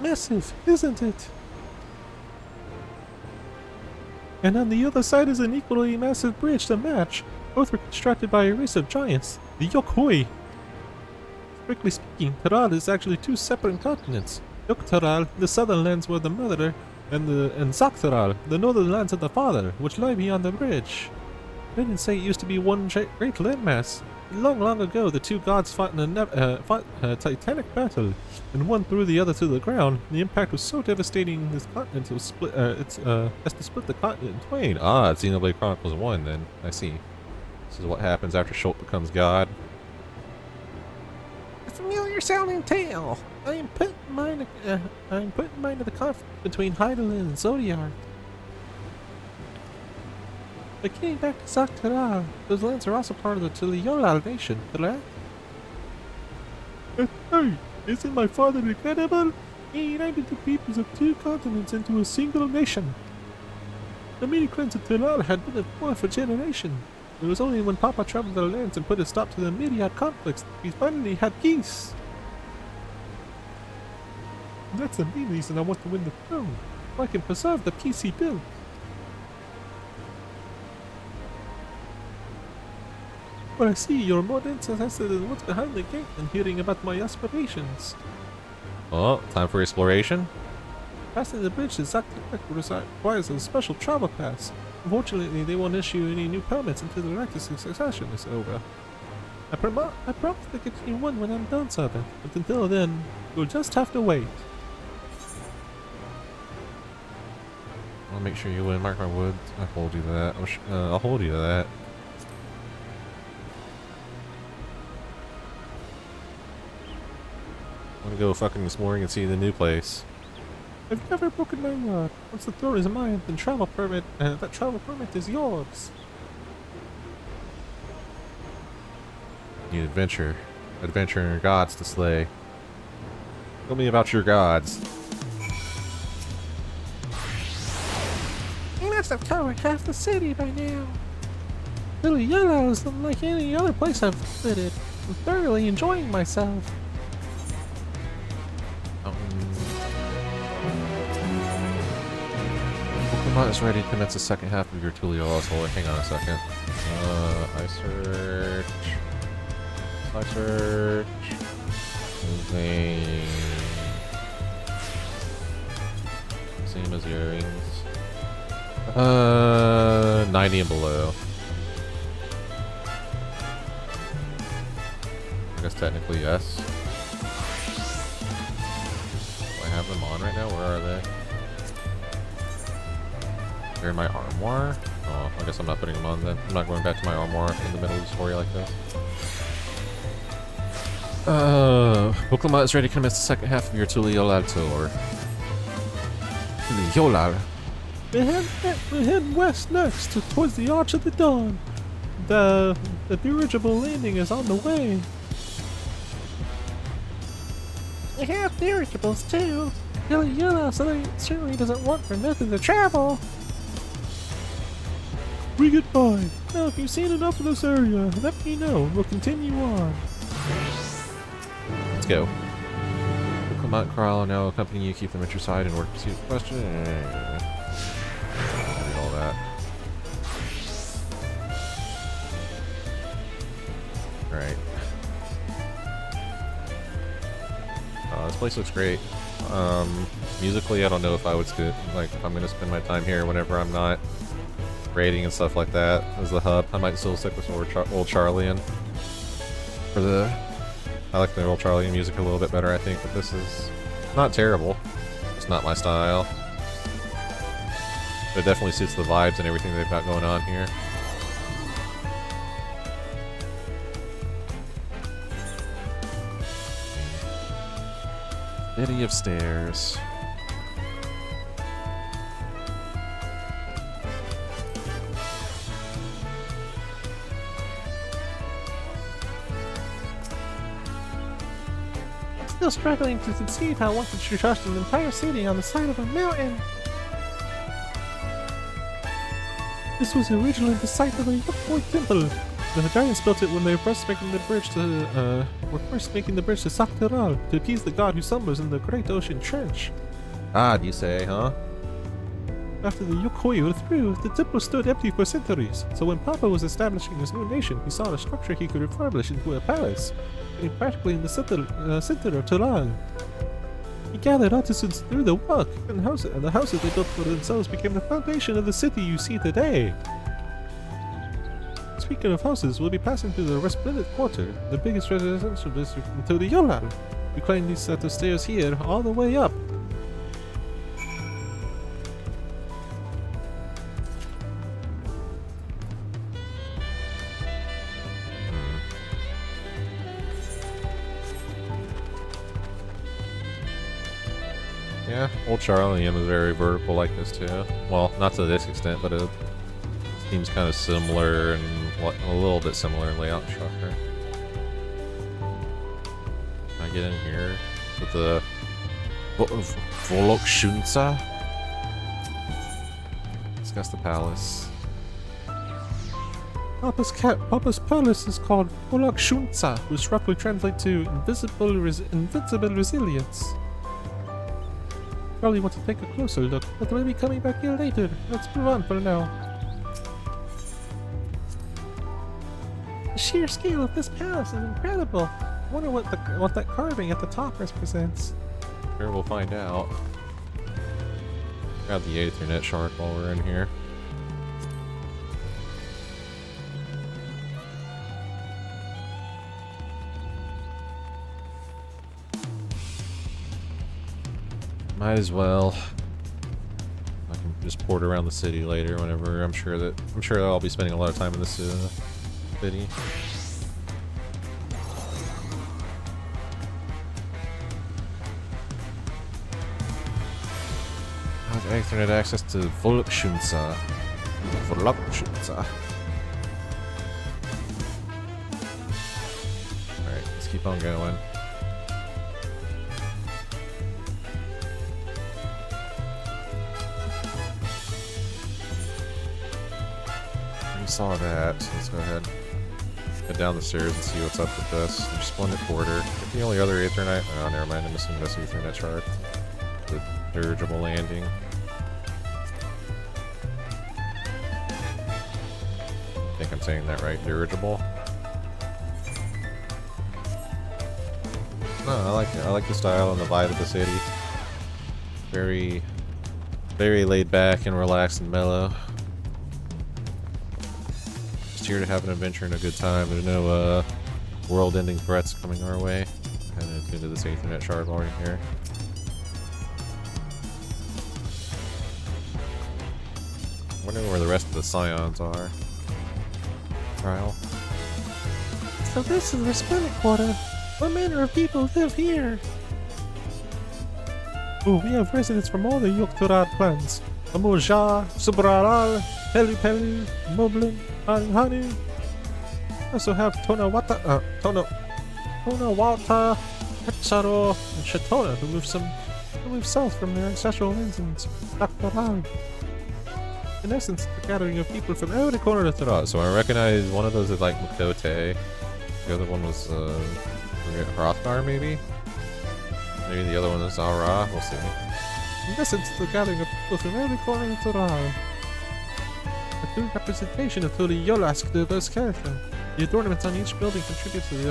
Massive, isn't it? And on the other side is an equally massive bridge to match. Both were constructed by a race of giants, the Yokhoi. Strictly speaking, Tural is actually two separate continents. Tural, the southern lands were the mother, and Tural, the northern lands of the father, which lie beyond the bridge. I didn't say it used to be one great landmass. Long, long ago, the two gods fought in a titanic battle, and one threw the other to the ground. The impact was so devastating this continent was split. Has to split the continent in twain. Ah, it's Xenoblade Chronicles 1 then. I see. This is what happens after Schultz becomes God. A familiar sounding tale. I am putting mind to the conflict between Heidelin and Zodiac. But getting back to Tural, those lands are also part of the Tuliyollal nation, correct? Hey, isn't my father incredible? He united the peoples of two continents into a single nation. The many clans of Tural had been at war for generations. It was only when Papa traveled the lands and put a stop to the myriad conflicts that we finally had peace. And that's the main reason I want to win the throne, so I can preserve the peace he built. But I see you're more interested in what's behind the gate than hearing about my aspirations. Oh, time for exploration? Passing the bridge to Zaktarak requires a special travel pass. Unfortunately, they won't issue any new permits until the right to succession is over. I promise to get you one when I'm done, servant, but until then, you'll just have to wait. I'll make sure you win. Mark my words. I'll hold you to that. I'll hold you to that. gonna go fucking this morning and see the new place. I've never broken my word. Once the throne is mine, then that travel permit is yours. Need adventure. Adventure and gods to slay. Tell me about your gods. You must have covered half the city by now. Tuliyollal is unlike any other place I've visited. I'm thoroughly enjoying myself. Pokemon is ready to commence the second half of your Tuliyollal solar. Hang on a second. I search. Moving. Same as earrings. 90 and below. I guess technically yes. Do I have them on right now? Where are they? They're in my armoire? Oh, I guess I'm not putting them on then. I'm not going back to my armoire in the middle of the story like this. Pokemon is ready to commence the second half of your Tuliyollal tour. Tuliyollal? We're heading west next, towards the Arch of the Dawn. The dirigible landing is on the way. We have dirigibles too. Tuliyollal certainly doesn't want for nothing to travel. We get by. Now, if you've seen enough of this area, let me know. We'll continue on. Let's go. Pokemon Tural now accompany you, keep them at your side, and work to pursue the question. Read all that. Alright. This place looks great. Musically, I don't know if I would if I'm gonna spend my time here whenever I'm not raiding and stuff like that as the hub. I might still stick with old Charlian. I like the old Charlian music a little bit better, I think, but this is not terrible. It's not my style. But it definitely suits the vibes and everything they've got going on here. City of stairs. Still struggling to conceive how one could trust an entire city on the side of a mountain. This was originally the site of a Yukoi temple. The giants built it when they were first making the bridge to Tural to appease the god who slumbers in the Great Ocean Trench. Ah, do you say, huh? After the Yukoi withdrew, the temple stood empty for centuries. So when Papa was establishing his new nation, he saw a structure he could refurbish into a palace, practically in the center of Tural. He gathered artisans through the work, and the houses they built for themselves became the foundation of the city you see today. Speaking of houses, we'll be passing through the Resplendent Quarter, the biggest residential district in Tuliyollal. We climb these set of stairs here all the way up. Yeah, old Charlian was very vertical like this too. Well, not to this extent, but it seems kind of similar and a little bit similar in layout and structure. Can I get in here with the Volokshunsa? Discuss the palace. Papa's palace is called Volokshunsa, which roughly translates to invincible resilience. Probably want to take a closer look, but we'll be coming back here later. Let's move on for now. The sheer scale of this palace is incredible. I wonder what that carving at the top represents. Sure, we'll find out. Grab the Ethernet shard while we're in here. Might as well. I can just port around the city later whenever I'm sure I'll be spending a lot of time in this city. Ethernet access to Volksschunza. Volksschunza. Alright, let's keep on going. We saw that, so let's go ahead. Head down the stairs and see what's up with this. There's Splendid Quarter. If the only other Ethernet. Oh, never mind. I'm missing this Ethernet chart. The dirigible landing. I think I'm saying that right. Dirigible. No, I like it. I like the style and the vibe of the city. Very, very laid back and relaxed and mellow. Here to have an adventure and a good time. There's no world-ending threats coming our way. And it's into this Ethernet shard while we're here. Wondering where the rest of the scions are. Trial. So this is the Splendid Quarter. What manner of people live here? Oh, we have residents from all the Tural clans. Amoja, Subraral, Pelu Pelu, Moblin, Hani. Also have Tonawata, Hexaro, and Shatona who move south from their ancestral lands in Tural. In essence, the gathering of people from every corner of Tural. So I recognize one of those is like Makote. The other one was Hrothgar, maybe? Maybe the other one is Zara. We'll see. In essence, the gathering of people from every corner of Tural. A true representation of Tuliyollal diverse character. The adornments on each building contribute to the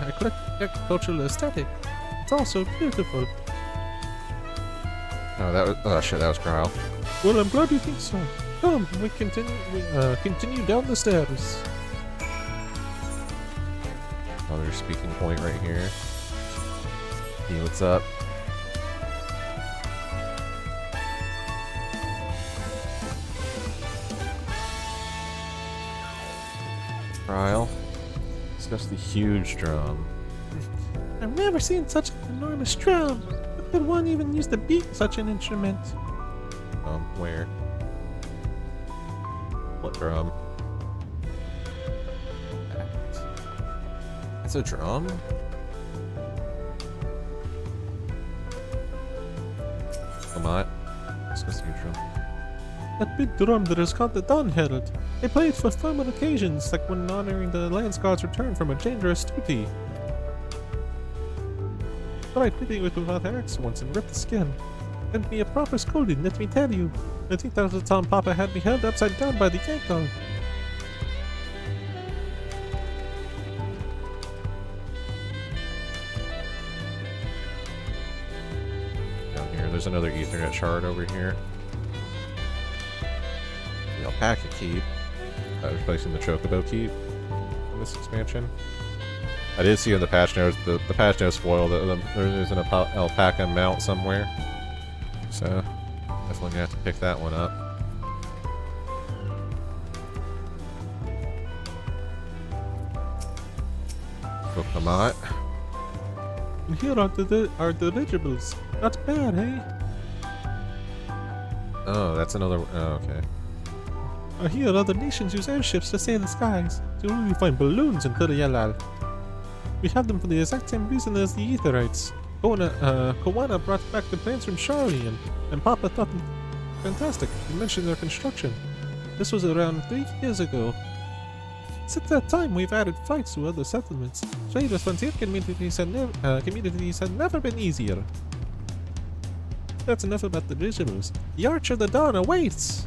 eclectic cultural aesthetic. It's also beautiful. Oh, that was... Oh, shit, that was Kyle. Well, I'm glad you think so. Come, we continue down the stairs. Another speaking point right here. Hey, what's up? Trial. Discuss the huge drum. I've never seen such an enormous drum. How could one even use to beat such an instrument? Where? What drum? It's a drum? Come on. Discuss your drum. That big drum that is called the Dawntrail. They play it for formal occasions, like when honoring the Landsguard's return from a dangerous duty. But I pity it without axe once and ripped the skin. And be a proper scolding, let me tell you. I think that was the time Papa had me held upside down by the ankle. Down here, there's another Ethernet shard over here. The Alpaca Keep. Replacing the Chocobo Keep in this expansion. I did see in the patch notes, the patch notes spoiled that there's an alpaca mount somewhere. So, definitely gonna have to pick that one up. Kokomat. And here are the dirigibles. Not bad, hey? Oh, that's another. Oh, okay. I hear other nations use airships to sail the skies. You only find balloons in Tuliyollal. We have them for the exact same reason as the Etherites. Kowana brought back the plans from Charlie, and Papa thought them fantastic. He mentioned their construction. This was around 3 years ago. Since that time, we've added flights to other settlements. Trade with frontier communities had never been easier. That's enough about the dirigibles. The Arch of the Dawn awaits!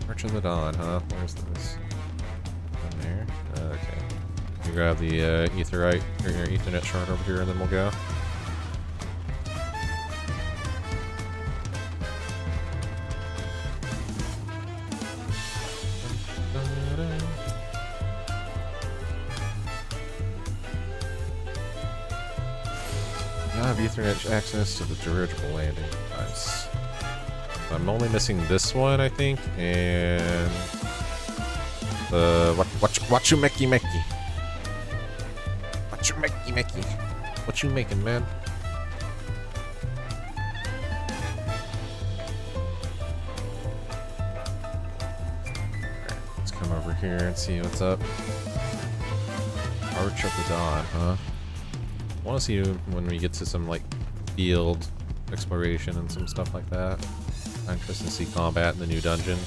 March of the Dawn, huh? Where's this? In there? Okay. You grab the Etherite, or your Ethernet shard over here, and then we'll go. Now I have Ethernet access to the dirigible landing. Nice. I'm only missing this one, I think, and the what you meki meki. What you meki meki. What you making, man? here and see what's up. Arch of the Dawn, huh? I want to see when we get to some like field exploration and some stuff like that. I'm interested to see combat in the new dungeon.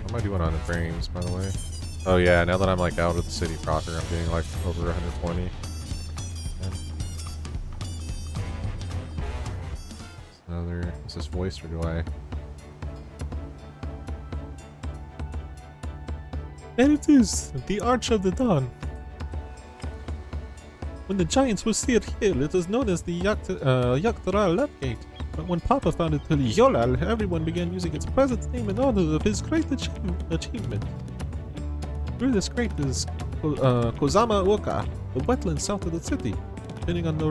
What am I doing on the frames, by the way? Oh yeah, now that I'm like out of the city proper, I'm getting like over 120. Yeah. Another, is this voiced or do I? There it is, the Arch of the Dawn. When the giants were still here, it was known as the Tural Gate. But when Papa founded Tuliyollal, everyone began using its present name in honor of his great achievement. Greatest great is Kozama Oka, the wetland south of the city. Depending on the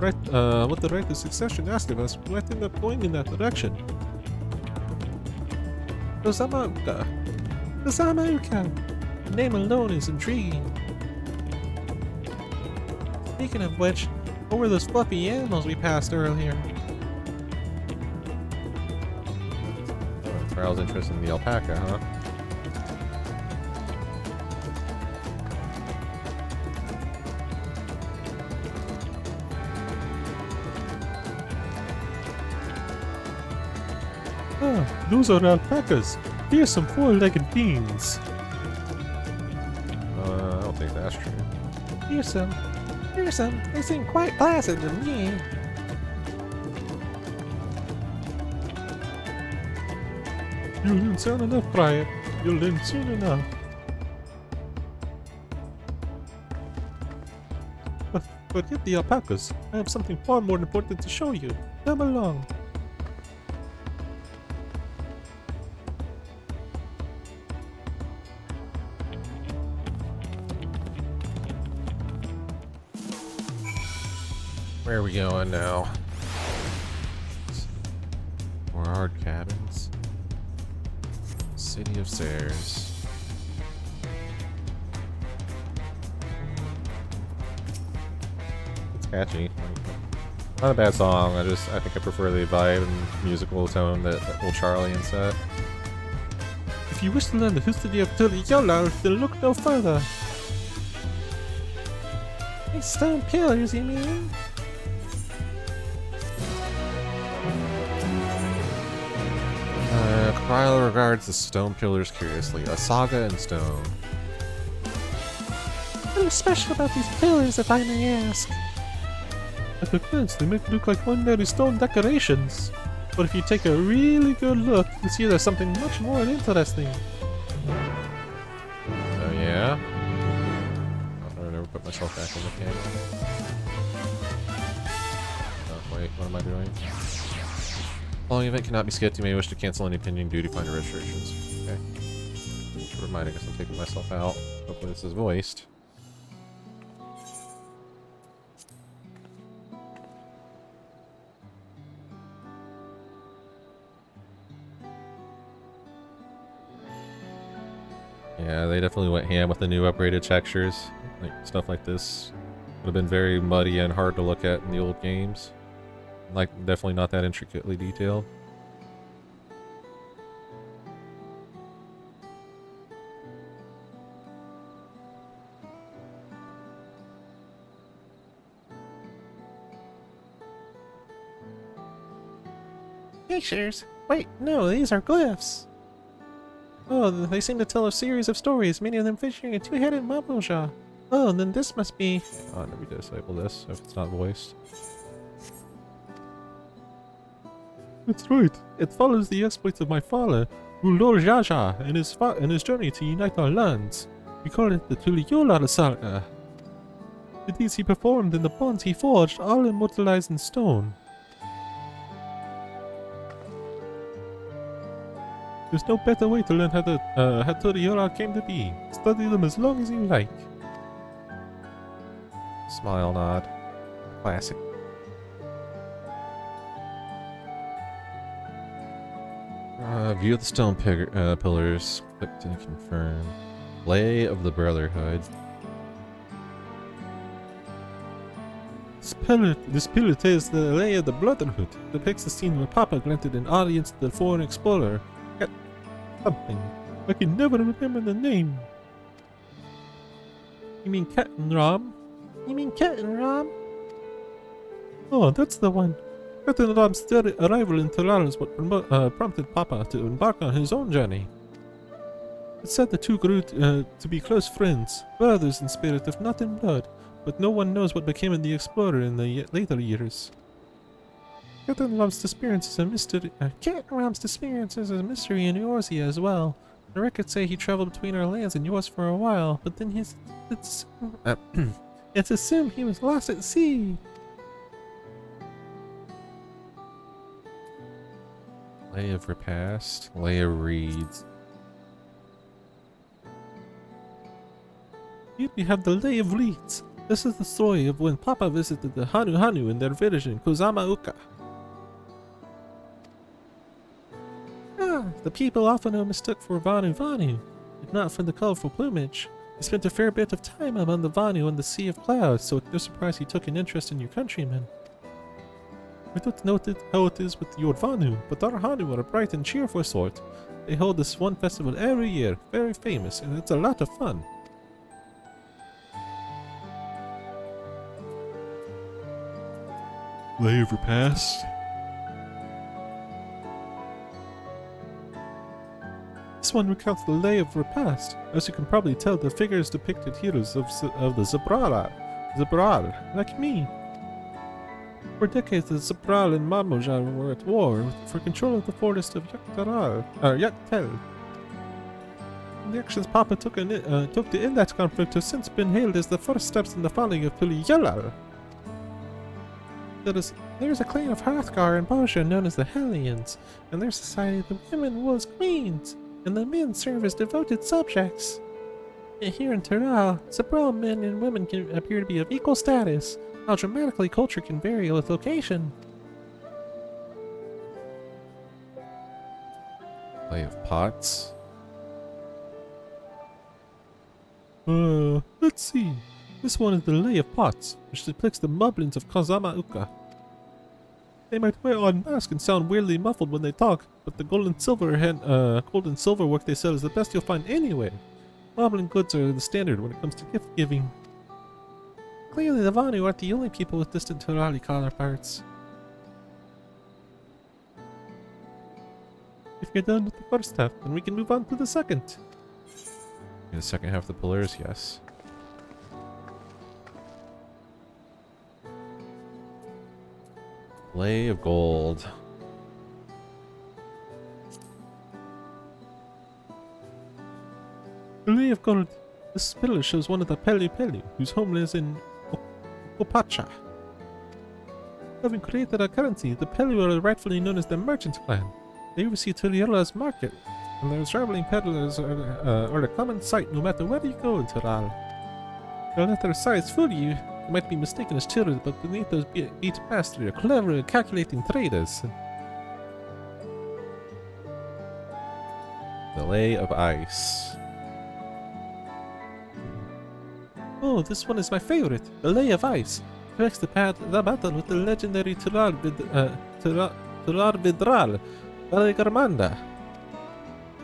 what the right of succession asked of us, we might end up going in that direction. Kozama Oka. Kozama Oka. The name alone is intriguing. Speaking of which, what were those fluffy animals we passed earlier? Trial's interested in the alpaca, huh? Ah, those are alpacas. Fearsome four-legged beings. I don't think that's true. Fearsome. Fearsome. They seem quite placid to me. You'll learn soon enough, Brian. You'll learn soon enough. But forget the alpacas. I have something far more important to show you. Come along. Where are we going now? More hard cabins. City of Stairs. It's catchy. Not a bad song. I think I prefer the vibe and musical tone that old Charlie and set. If you wish to learn the history of Tuliyollal, then look no further. These stone pillars, you mean? Tural regards the stone pillars curiously. A saga in stone. What is special about these pillars, if I may ask? At a glance, they make it look like ordinary stone decorations. But if you take a really good look, you'll see there's something much more interesting. Oh yeah? I'll never put myself back in the camera. Oh wait, what am I doing? Following event cannot be skipped. You may wish to cancel any pending duty finder restrictions. Okay. Never mind, I guess I'm taking myself out. Hopefully this is voiced. Yeah, they definitely went ham with the new upgraded textures. Like, stuff like this would have been very muddy and hard to look at in the old games. Like, definitely not that intricately detailed. Pictures? Wait, no, these are glyphs. Oh, they seem to tell a series of stories, many of them featuring a two-headed marble jaw. Oh, then this must be... Oh, let me disable this if it's not voiced. That's right. It follows the exploits of my father, Ulol Jaja, and his journey to unite our lands. We call it the Tuliyollal saga. The deeds he performed and the bonds he forged, all immortalized in stone. There's no better way to learn how Tuliyollal came to be. Study them as long as you like. Smile nod. Classic. View of the stone pillars. Click to confirm. Lay of the Brotherhood. This pillar tells the lay of the Brotherhood. Depicts the scene where Papa granted an audience to the foreign explorer. something. I can never remember the name. You mean Captain Rom? You mean Captain Rom? Oh, that's the one. Captain Rob's arrival in Tural is what prompted Papa to embark on his own journey. It said the two grew to be close friends, brothers in spirit if not in blood, but no one knows what became of the explorer in the later years. Captain Rob's disappearance is a mystery. Captain Rom's disappearance is a mystery in Eorzea as well. The records say he traveled between our lands and yours for a while, but then it's assumed he was lost at sea. Lay of Repast. Lay of Reeds. Here we have the Lay of Reeds. This is the story of when Papa visited the Hanu in their village in Kozama Uka. The people often are mistook for Vanu, if not for the colorful plumage. He spent a fair bit of time among the Vanu on the Sea of Clouds, so it's no surprise he took an interest in your countrymen. I don't know how it is with your Vanu, but our Hanu are a bright and cheerful sort. They hold this one festival every year, very famous, and it's a lot of fun. Lay of Repast. This one recounts the Lay of Repast. As you can probably tell, the figures depicted heroes of the Zabral, like me. For decades, the Zabral and Mamoja were at war for control of the forest of Yaktel. The actions Papa took to end that conflict have since been hailed as the first steps in the founding of Tuliyollal. There's a clan of Hrothgar and Bosha known as the Hellions, and their society the women rule as queens, and the men serve as devoted subjects. Here in Tural, Zabral men and women can appear to be of equal status, while dramatically culture can vary with location. Lay of Pots. Let's see. This one is the Lay of Pots, which depicts the Moblins of Kozama Uka. They might wear odd masks and sound weirdly muffled when they talk, but the gold and silver work they sell is the best you'll find anywhere. Moblin goods are the standard when it comes to gift giving. Clearly the Vanu aren't the only people with distant Turali counterparts. If you're done with the first half, then we can move on to the second. In the second half of the Polaris, yes. Lay of Gold. The Lay of Gold. This pillar shows one of the Pelu, whose homeland is in Opacha. Having created a currency, the Pelu are rightfully known as the Merchant Clan. They oversee Tuliyollal's market, and their traveling peddlers are a common sight no matter where you go in Tural. They'll let their size fool you. You might be mistaken as children, but beneath those beat past are clever and calculating traders. The Lay of Ice. Oh, this one is my favorite. The Lay of Ice. Corrects the battle with the legendary Tural Vidral, Valigarmanda.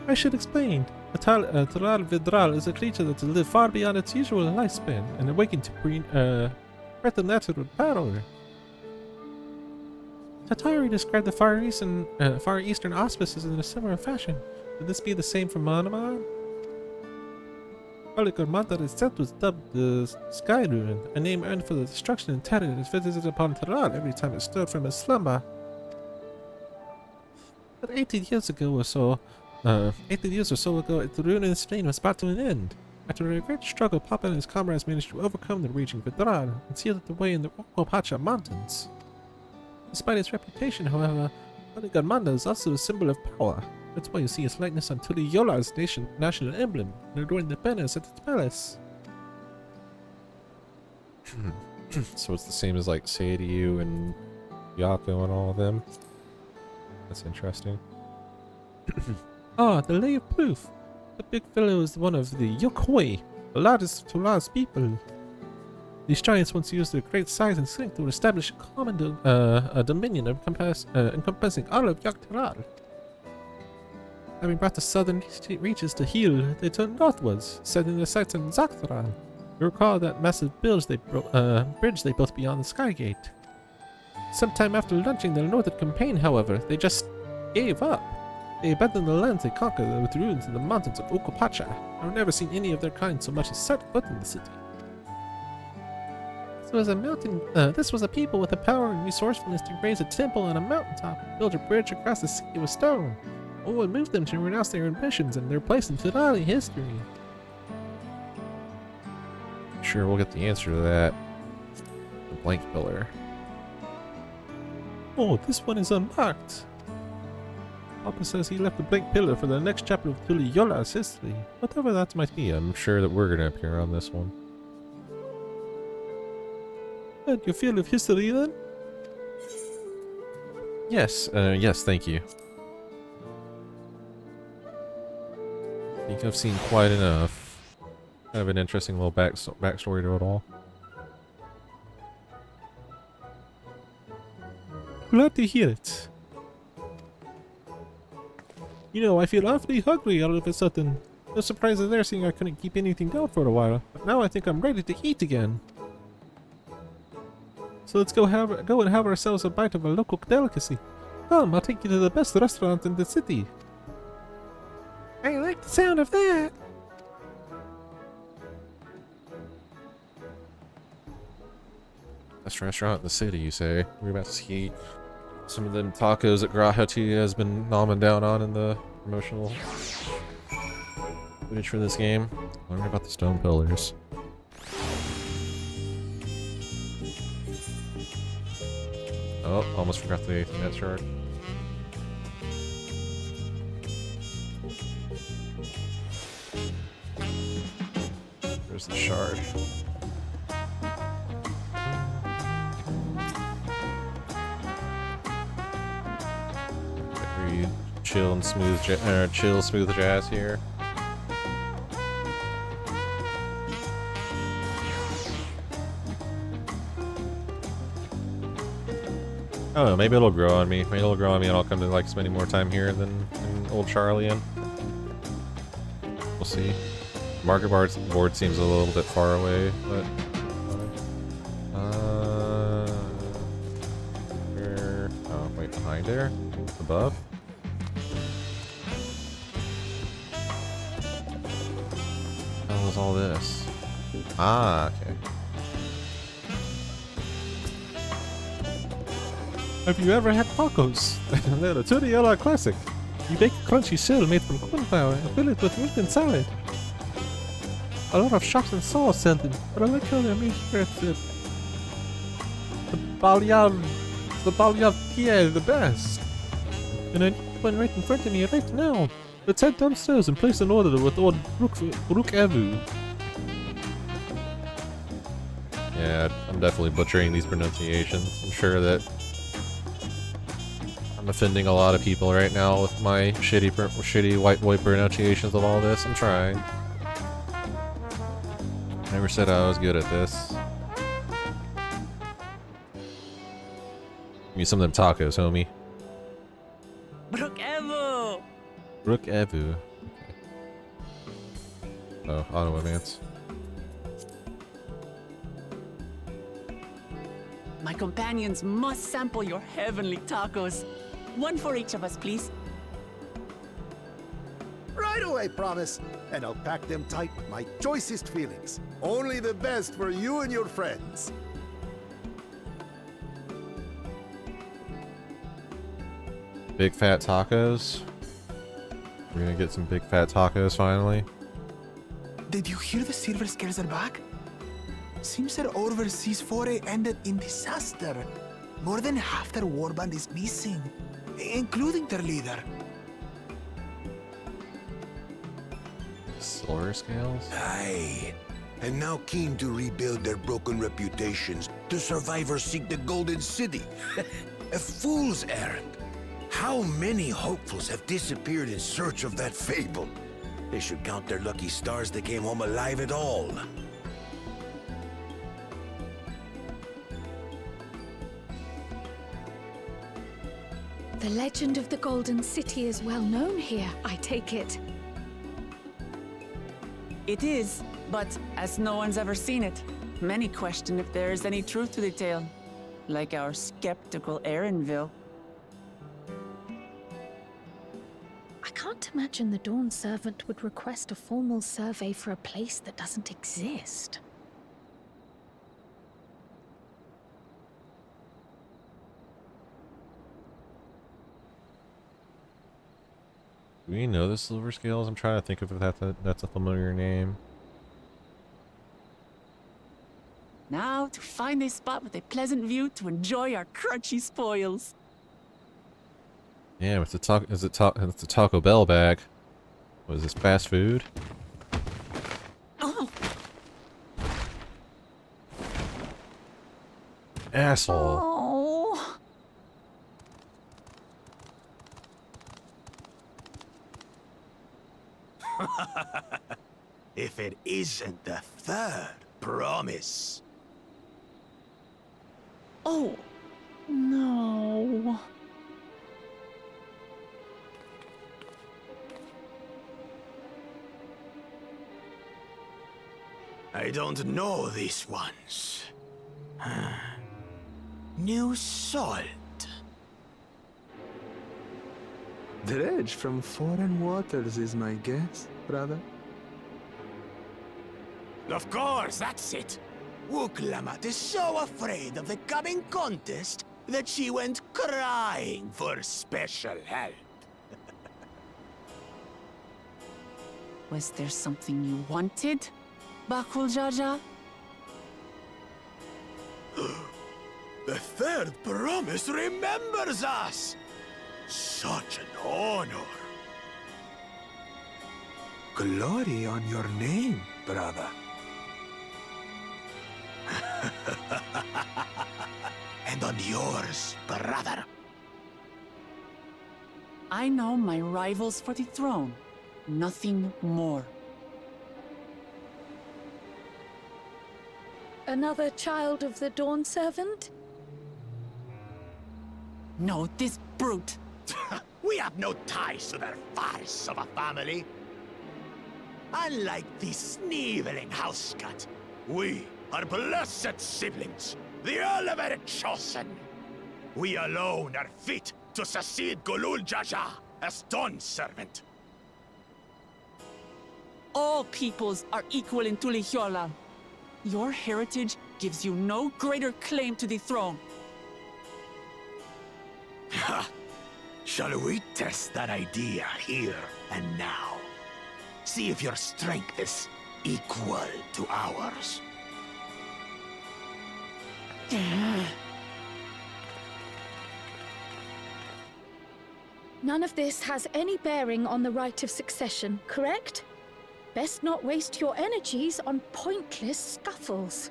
I should explain. Tural Vidral is a creature that has lived far beyond its usual lifespan and awakened to preternatural power. Tatari described the Far Eastern auspices in a similar fashion. Would this be the same for Manaman? Valigarmanda itself was dubbed the Sky Ruin, a name earned for the destruction and terror that is visited upon Tural every time it stirred from its slumber. But 18 years or so ago, its ruinous reign was brought to an end. After a great struggle, Papa and his comrades managed to overcome the raging Vidral and sealed it away in the Okapacha Mountains. Despite its reputation, however, Valigarmanda is also a symbol of power. That's why you see its likeness on Tuliyollal's national emblem and adorning the banners at its palace. So it's the same as like Seiryu and Yako and all of them. That's interesting. The Lay of Proof. The big fellow is one of the Yokoi, the largest of Tural's people. These giants once used their great size and strength to establish a common dominion encompassing all of Tural. Having brought the southern reaches to heel, they turned northwards, setting their sights on Tural. You recall that massive bridge they built beyond the Skygate. Sometime after launching their northern campaign, however, they just gave up. They abandoned the lands they conquered with ruins in the mountains of Ukopacha. I've never seen any of their kind so much as set foot in the city. This was a people with the power and resourcefulness to raise a temple on a mountaintop and build a bridge across the sea with stone. What would move them to renounce their ambitions and their place in Tural history? Sure, we'll get the answer to that. The blank pillar. Oh, this one is unmarked. Papa says he left the blank pillar for the next chapter of Tuliyollal's history. Whatever that might be. I'm sure that we're gonna appear on this one. And you feel of history then? Yes, yes, thank you. I think I've seen quite enough. Kind of an interesting little backstory to it all. Glad to hear it. You know, I feel awfully hungry all of a sudden. No surprises there, seeing I couldn't keep anything down for a while. But now I think I'm ready to eat again. So let's go and have ourselves a bite of a local delicacy. Come, I'll take you to the best restaurant in the city. I like the sound of that. Best restaurant in the city, you say? We're about to see some of them tacos that Grahati has been nomming down on in the promotional footage for this game. Learn about the stone pillars. Oh, almost forgot the net shard. There's the shard. Very chill and smooth, smooth jazz here. I don't know, maybe it'll grow on me. Maybe it'll grow on me and I'll come to like spending more time here than in old Charlie in. We'll see. Market board seems a little bit far away, but where? Oh, wait, behind there? Above? What was all this? Ah, okay. Have you ever had tacos? They're a Tuliyollal classic. You bake a crunchy shell made from corn flour and fill it with meat and salad. A lot of shops and stores sell them, but I like how they're made here at the Balyard Tier, the best. And I need one right in front of me right now. Let's head downstairs and place an order with old Brook Avu. Yeah, I'm definitely butchering these pronunciations. I'm sure that I'm offending a lot of people right now with my shitty white boy pronunciations of all this. I'm trying. Never said I was good at this. Give me some of them tacos, homie. Brook Evo! Brook Evu. Okay. Oh, auto advance. My companions must sample your heavenly tacos. One for each of us, please. Right away, promise. And I'll pack them tight with my choicest feelings. Only the best for you and your friends. Big fat tacos. We're gonna get some big fat tacos finally. Did you hear the Silver Scares are back? Seems their overseas foray ended in disaster. More than half their warband is missing, including their leader. Silver scales? Aye. And now keen to rebuild their broken reputations, the survivors seek the Golden City. A fool's errand. How many hopefuls have disappeared in search of that fable? They should count their lucky stars they came home alive at all. The legend of the Golden City is well known here, I take it. It is, but as no one's ever seen it, many question if there is any truth to the tale. Like our skeptical Erinville. I can't imagine the Dawn Servant would request a formal survey for a place that doesn't exist. Do we know the Silver Scales? I'm trying to think of if that's a familiar name. Now to find a spot with a pleasant view to enjoy our crunchy spoils. Yeah, it's a Taco Bell bag. What is this, fast food? Oh, Asshole. oh. If it isn't the third promise. Oh, no. I don't know these ones. New salt. Dredge from foreign waters is my guess, brother. Of course, that's it. Wuklamat is so afraid of the coming contest that she went crying for special help. Was there something you wanted, Bakul Jaja? The third promise remembers us! Such an honor! Glory on your name, brother. And on yours, brother. I know my rivals for the throne. Nothing more. Another child of the Dawn Servant? No, this brute. We have no ties to their farce of a family. Unlike the sneevling house cat, we are blessed siblings, the elevated chosen. We alone are fit to succeed Golul Jaja as Dawn Servant. All peoples are equal in Tuliyollal. Your heritage gives you no greater claim to the throne. Ha! Shall we test that idea here and now? See if your strength is equal to ours. None of this has any bearing on the right of succession, correct? Best not waste your energies on pointless scuffles.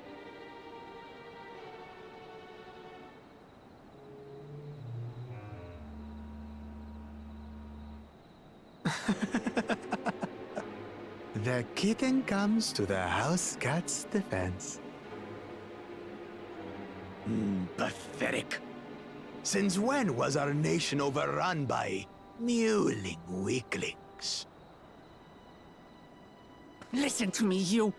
The kitten comes to the house cat's defense. Pathetic. Since when was our nation overrun by mewling weaklings? Listen to me, you.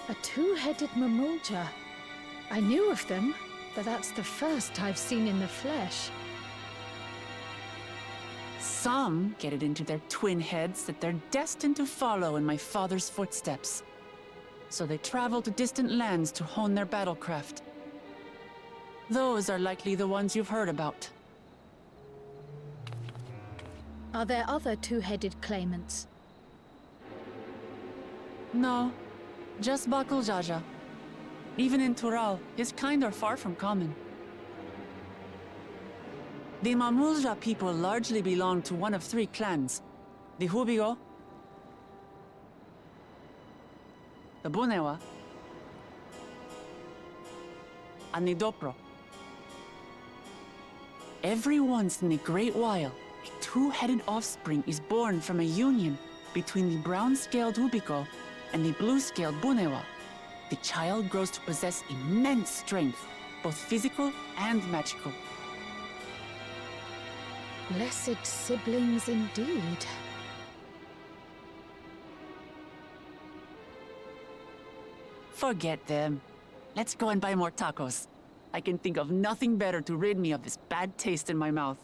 A two-headed Mamulja. I knew of them, but that's the first I've seen in the flesh. Some get it into their twin heads that they're destined to follow in my father's footsteps. So they travel to distant lands to hone their battlecraft. Those are likely the ones you've heard about. Are there other two-headed claimants? No, just Bakul Jaja. Even in Tural, his kind are far from common. The Mamulja people largely belong to one of three clans. The Hubigo, the Bunewa, and the Dopro. Every once in a great while, a two-headed offspring is born from a union between the brown-scaled Ubiko and the blue-scaled Bunewa. The child grows to possess immense strength, both physical and magical. Blessed siblings indeed. Forget them. Let's go and buy more tacos. I can think of nothing better to rid me of this bad taste in my mouth.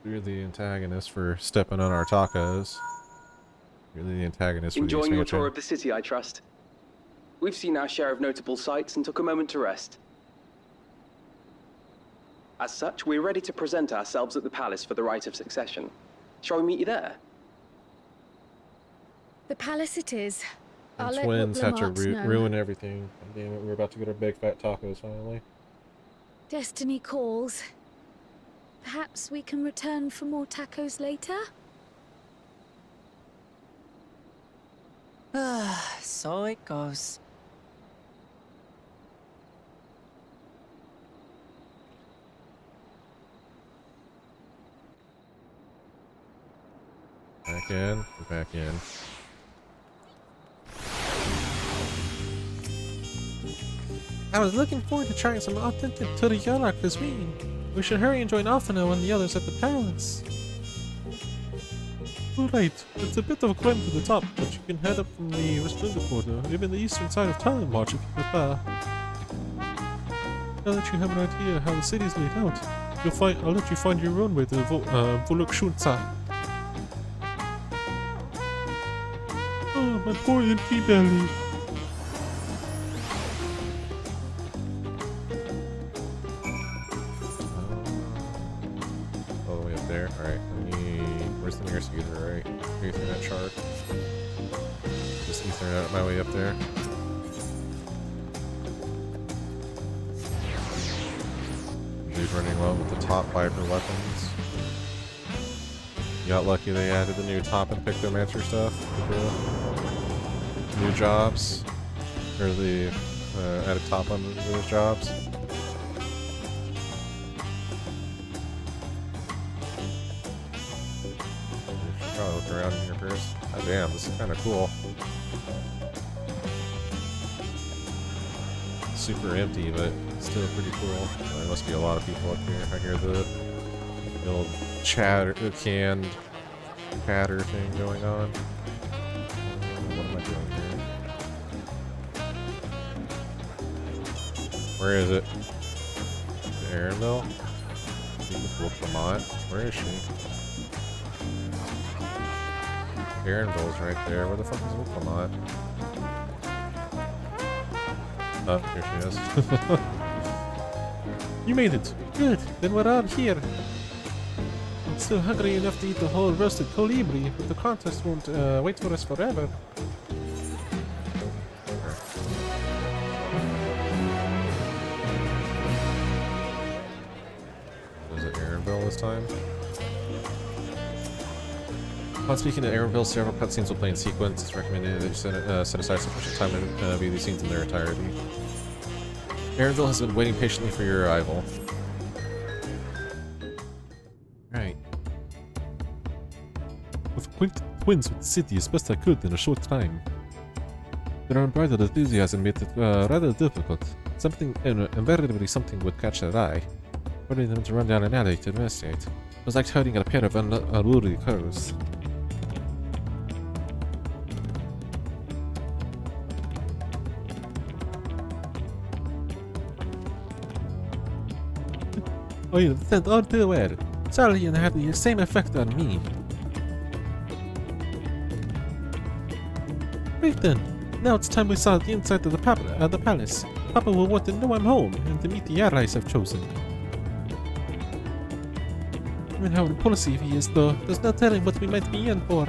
You're the antagonist for stepping on our tacos. You're the antagonist for the Enjoying your expansion. tour of the city, I trust. We've seen our share of notable sights and took a moment to rest. As such, we're ready to present ourselves at the palace for the rite of succession. Shall we meet you there? The palace it is. And I'll let twins had to Woodlamarks know. ruin everything. Damn it, we're about to get our big fat tacos finally. Destiny calls. Perhaps we can return for more tacos later? So it goes. Back in, back in. I was looking forward to trying some authentic Tuliyollal cuisine. We should hurry and join Althano and the others at the palace. Alright, it's a bit of a climb to the top, but you can head up from the Resplendent Quarter, even the eastern side of Time March if you prefer. Now that you have an idea how the city's laid out, I'll let you find your own way to Volukshunza. Oh, my poor empty belly. All the way up there. Alright, where's the nearest ether, right? Ethernet chart. Just Ethernet my way up there. Dude running low with the top Viper weapons. You got lucky they added the new top and pictomancer stuff with the new jobs. Or the added top on those jobs. Probably look around here first. God damn, this is kind of cool. Super empty, but still pretty cool. There must be a lot of people up here. I hear the old chatter, canned chatter thing going on. What am I doing here? Where is it? The Aaronville? I think it's Wilclamont. Where is she? Aaronville's right there. Where the fuck is Wilclamont? Oh, here she is. You made it. Good. Then we're all here. I'm still hungry enough to eat the whole roasted colibri, but the contest won't wait for us forever. Was it Aaronville this time? Upon speaking to Aaronville, several cutscenes will play in sequence. It's recommended that you set aside sufficient time to view these scenes in their entirety. Aaronville has been waiting patiently for your arrival. Right. I've acquainted twins with the city as best I could in a short time. Their unbridled enthusiasm made it rather difficult. Invariably something would catch their eye, ordering them to run down an alley to investigate. It was like herding a pair of unruly curs. I understand all too well. Sally had the same effect on me. Right then, now it's time we saw the inside of the palace. Papa will want to know I'm home and to meet the allies I've chosen. Given how impulsive he is, though, there's no telling what we might be in for.